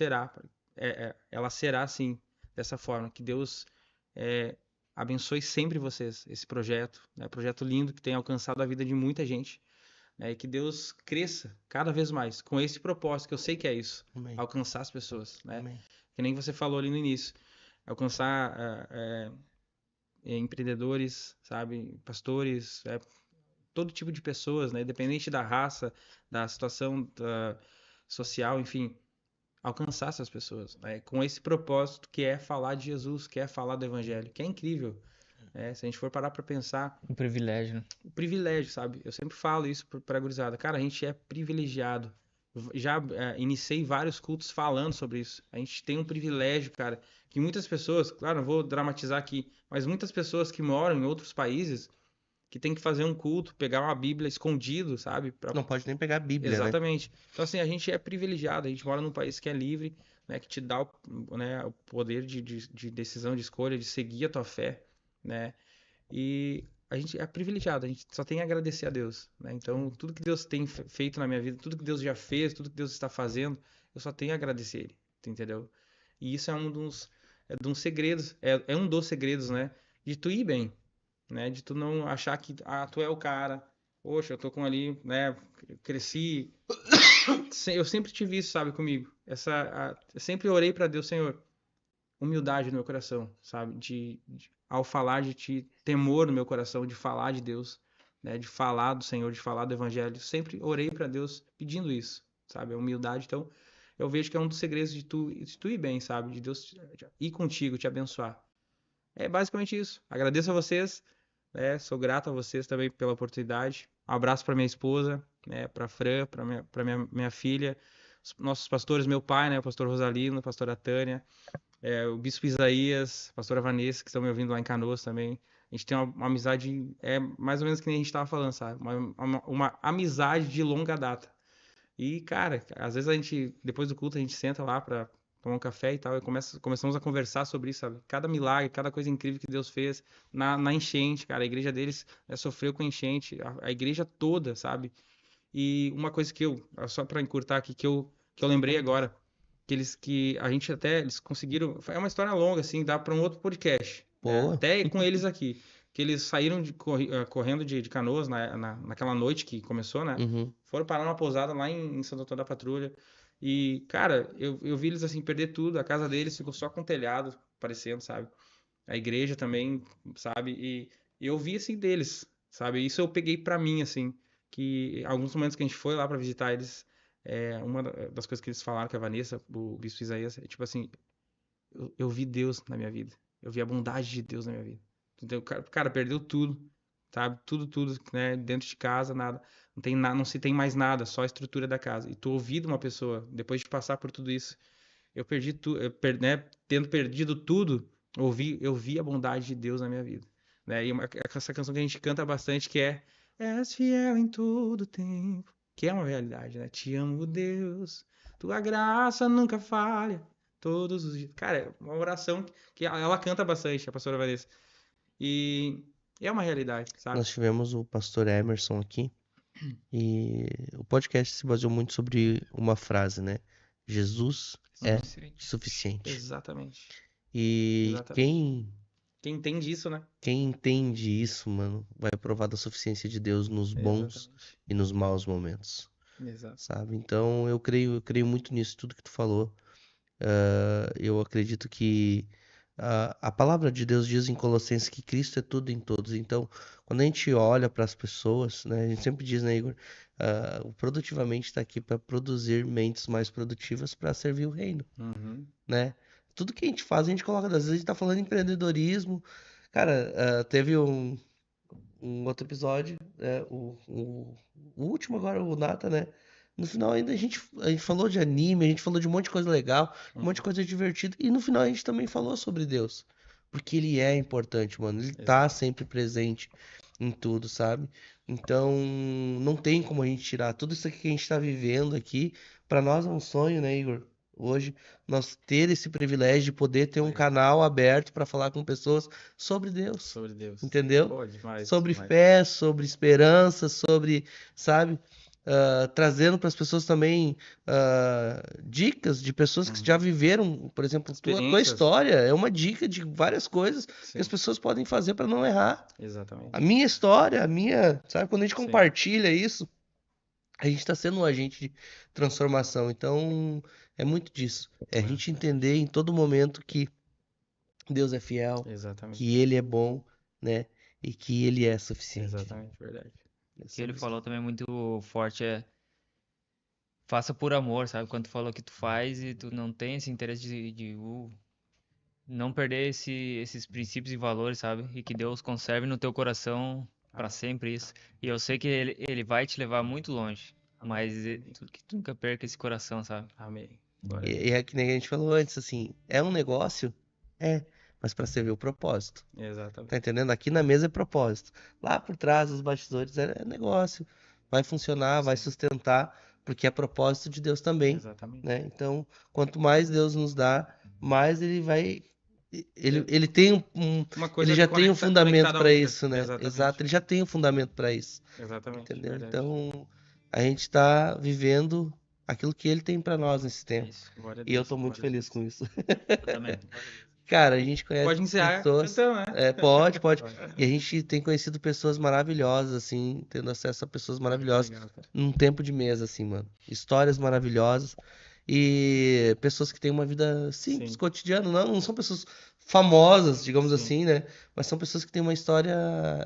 ela será assim, dessa forma, que Deus é, abençoe sempre vocês, esse projeto, né, projeto lindo que tem alcançado a vida de muita gente, né, e que Deus cresça cada vez mais com esse propósito, que eu sei que é isso, Amém. alcançar as pessoas, né, Amém. que nem você falou ali no início, alcançar empreendedores, sabe, pastores, todo tipo de pessoas, né, independente da raça, da situação social, enfim, alcançar essas pessoas, né, com esse propósito que é falar de Jesus, que é falar do Evangelho, que é incrível. Se a gente for parar para pensar, Um privilégio, né? o privilégio, sabe? Eu sempre falo isso para a gurizada. Cara, a gente é privilegiado Já iniciei vários cultos falando sobre isso. A gente tem um privilégio, cara, que muitas pessoas, claro, não vou dramatizar aqui, mas muitas pessoas que moram em outros países que tem que fazer um culto, pegar uma Bíblia escondido, sabe? Não pode nem pegar a Bíblia, né? Exatamente. Então, assim, a gente é privilegiado, a gente mora num país que é livre, né, que te dá né, o poder de decisão, de escolha, de seguir a tua fé, né? E a gente é privilegiado, a gente só tem a agradecer a Deus, né? Então, tudo que Deus tem feito na minha vida, tudo que Deus já fez, tudo que Deus está fazendo, eu só tenho a agradecer Ele, tu entendeu? E isso é de uns segredos, é um dos segredos, né? De tu ir bem, né? De tu não achar que, tu é o cara, poxa, eu tô com ali, né? Cresci, eu sempre tive isso, sabe, comigo. Eu sempre orei para Deus, Senhor, humildade no meu coração, sabe? Ao falar de ti, temor no meu coração de falar de Deus, né? De falar do Senhor, de falar do Evangelho. Sempre orei para Deus pedindo isso, sabe? A humildade. Então, eu vejo que é um dos segredos de tu ir bem, sabe? De Deus ir contigo, te abençoar. É basicamente isso. Agradeço a vocês, né? Sou grato a vocês também pela oportunidade. Um abraço para minha esposa, né? Para Fran, para minha filha, os nossos pastores, meu pai, né? O pastor Rosalino, a pastora Tânia, o Bispo Isaías, a pastora Vanessa, que estão me ouvindo lá em Canoas também. A gente tem uma amizade, mais ou menos que nem a gente estava falando, sabe? Uma amizade de longa data. E, cara, às vezes a gente, depois do culto, a gente senta lá pra tomar um café e tal, e começamos a conversar sobre isso, sabe? Cada milagre, cada coisa incrível que Deus fez na enchente, cara. A igreja deles sofreu com enchente, a igreja toda, sabe? E uma coisa só pra encurtar aqui, que eu lembrei agora, que a gente até, eles conseguiram, é uma história longa, assim, dá pra um outro podcast, né? Boa. Até com eles aqui. Que eles saíram correndo de Canoas naquela noite que começou, né? Uhum. Foram parar numa pousada lá em Santo Antônio da Patrulha. E, cara, eu vi eles assim perder tudo. A casa deles ficou só com telhado aparecendo, sabe? A igreja também, sabe? E eu vi assim deles, sabe? Isso eu peguei pra mim, assim. Que alguns momentos que a gente foi lá pra visitar eles, uma das coisas que eles falaram, que a Vanessa, o Bispo Isaías, é tipo assim: eu vi Deus na minha vida. Eu vi a bondade de Deus na minha vida. Entendeu? Cara, perdeu tudo, sabe? Tudo, né? Dentro de casa, nada. Não tem nada, não se tem mais nada, só a estrutura da casa. E tu ouvir de uma pessoa, depois de passar por tudo isso, eu perdi tudo, né? Tendo perdido tudo, eu vi a bondade de Deus na minha vida. Né? E essa canção que a gente canta bastante, que é És fiel em todo tempo, que é uma realidade, né? Te amo, Deus, tua graça nunca falha todos os dias. Cara, é uma oração que ela canta bastante, a pastora Vanessa. E é uma realidade, sabe? Nós tivemos o pastor Emerson aqui e o podcast se baseou muito sobre uma frase, né? Jesus é suficiente. Exatamente. E Exatamente. Quem entende isso, né? quem entende isso, mano, vai provar da suficiência de Deus nos bons Exatamente. e nos maus momentos, Exato. sabe? Então eu creio muito nisso, tudo que tu falou. Eu acredito que a palavra de Deus diz em Colossenses que Cristo é tudo em todos. Então, quando a gente olha para as pessoas, né, a gente sempre diz, né, Igor, o produtivamente está aqui para produzir mentes mais produtivas para servir o reino, Uhum. né? Tudo que a gente faz, a gente coloca, às vezes a gente tá falando em empreendedorismo. Cara, teve um outro episódio, o último agora, o Nata, né? No final ainda a gente falou de anime, a gente falou de um monte de coisa legal, um monte de coisa divertida, e no final a gente também falou sobre Deus. Porque ele é importante, mano. Ele tá Exato. sempre presente em tudo, sabe? Então, não tem como a gente tirar tudo isso aqui que a gente tá vivendo aqui. Pra nós é um sonho, né, Igor? Hoje, nós ter esse privilégio de poder ter um canal aberto pra falar com pessoas sobre Deus, Sobre Deus. entendeu? Pô, demais, Sobre demais. fé, sobre esperança, sobre, sabe? Trazendo para as pessoas também dicas de pessoas que já viveram, por exemplo, tua Experiências. história é uma dica de várias coisas que Sim, as pessoas podem fazer para não errar. A exatamente. minha história, sabe? Quando a gente Sim. compartilha isso, a gente está sendo um agente de transformação. Então, é muito disso. É a gente entender em todo momento que Deus é fiel, Exatamente. que Ele é bom, né? E que Ele é suficiente. Exatamente, verdade. O que ele falou também muito forte é faça por amor, sabe? Quando tu falou que tu faz e tu não tem esse interesse de não perder esses princípios e valores, sabe? E que Deus conserve no teu coração para sempre isso. E eu sei que ele vai te levar muito longe. Mas que tu nunca perca esse coração, sabe? Amém. Glória a E é que nem a gente falou antes, assim, é um negócio? É, mas pra servir o propósito. Deus. Exatamente. Tá entendendo? Aqui na mesa é propósito. Lá por trás dos bastidores é negócio. Vai funcionar, vai sustentar, porque é propósito de Deus também, Exatamente. né? Então, quanto mais Deus nos dá, mais ele vai. Ele tem Uma ele coisa já tem um fundamento conectada à para outra. isso, né? Exatamente. Exato, ele já tem um fundamento para isso, Exatamente. entendeu? Verdade. Então, a gente tá vivendo aquilo que ele tem para nós nesse tempo. Isso. Glória a E eu Deus. tô muito glória a feliz Deus. com isso. Eu também. Cara, a gente conhece Pode encerrar pessoas. cantando, né? Pode. E a gente tem conhecido pessoas maravilhosas, assim, tendo acesso a pessoas maravilhosas Legal, cara. num tempo de mesa, assim, mano. Histórias maravilhosas e pessoas que têm uma vida simples, Sim. cotidiana. Não são pessoas famosas, digamos Sim. assim, né? Mas são pessoas que têm uma história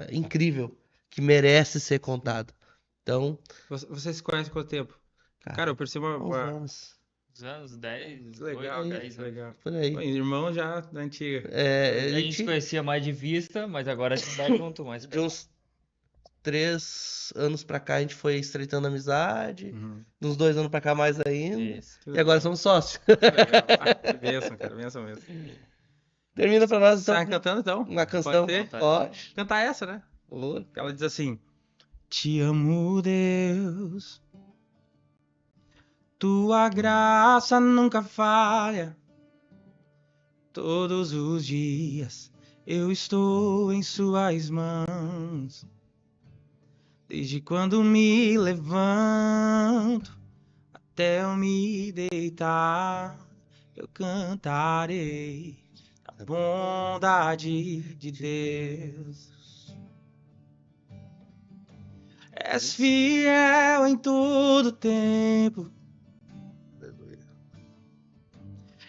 incrível, que merece ser contada. Então, Você se conhece há quanto tempo? Cara, cara, eu percebo uns anos, Uns anos 10, Que legal, 8, cara. 10 Que anos. legal. por Pô, aí. irmão já da antiga. É, A gente se conhecia mais de vista, mas agora a gente tá junto mais de perto. uns 3 anos pra cá a gente foi estreitando a amizade. Uhum. De uns 2 anos pra cá mais ainda. Isso. Que E agora legal. somos sócios. Que legal. Ah, que bênção, cara. Bênção mesmo. Termina pra nós então Sai cantando então? uma canção. Pode ser? Pode. Cantar essa, né? Boa. Ela diz assim: Te amo, Deus. Tua graça nunca falha. Todos os dias eu estou em suas mãos. Desde quando me levanto até eu me deitar, eu cantarei a bondade de Deus. És fiel em todo tempo.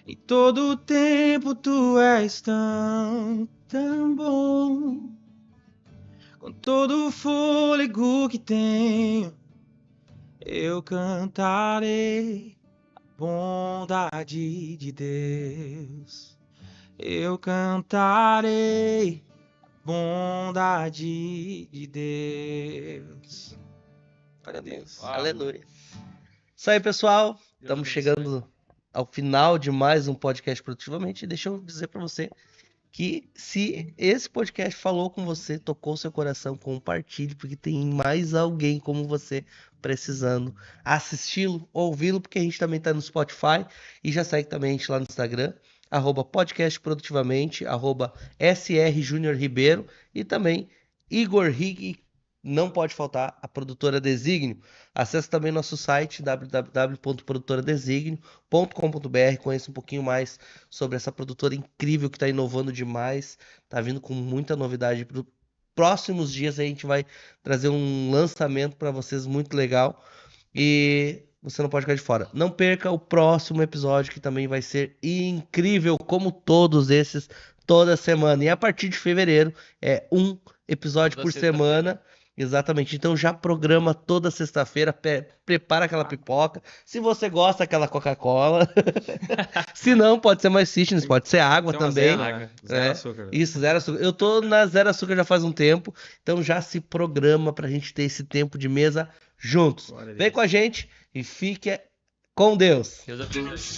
Em todo tempo tu és tão bom. Com todo o fôlego que tenho, eu cantarei a bondade de Deus. Eu cantarei a bondade de Deus. Glória a Deus. Uau. Aleluia. Isso aí, pessoal. Deus Estamos abençoe. chegando ao final de mais um podcast Produtivamente. E deixa eu dizer pra você que se esse podcast falou com você, tocou seu coração, compartilhe, porque tem mais alguém como você precisando assisti-lo, ouvi-lo, porque a gente também tá no Spotify e já segue também a gente lá no Instagram, @podcastprodutivamente, @SRJuniorRibeiro e também Igor Rig, não pode faltar a produtora Desígnio. Acesse também nosso site www.produtoradesignio.com.br, conheça um pouquinho mais sobre essa produtora incrível que está inovando demais, tá vindo com muita novidade. Para os próximos dias a gente vai trazer um lançamento para vocês muito legal e você não pode ficar de fora. Não perca o próximo episódio que também vai ser incrível, como todos esses, toda semana. E a partir de fevereiro é um episódio Toda por sexta-feira. semana. Exatamente, então já programa toda sexta-feira, prepara aquela pipoca. Se você gosta, aquela Coca-Cola. Se não, pode ser mais fitness, pode ser água Tem uma também. zero, né? Zero É, açúcar. Isso, zero açúcar. Eu tô na zero açúcar já faz um tempo, então já se programa pra gente ter esse tempo de mesa juntos. Glória a Vem Deus. com a gente e fique com Deus. Deus abençoe.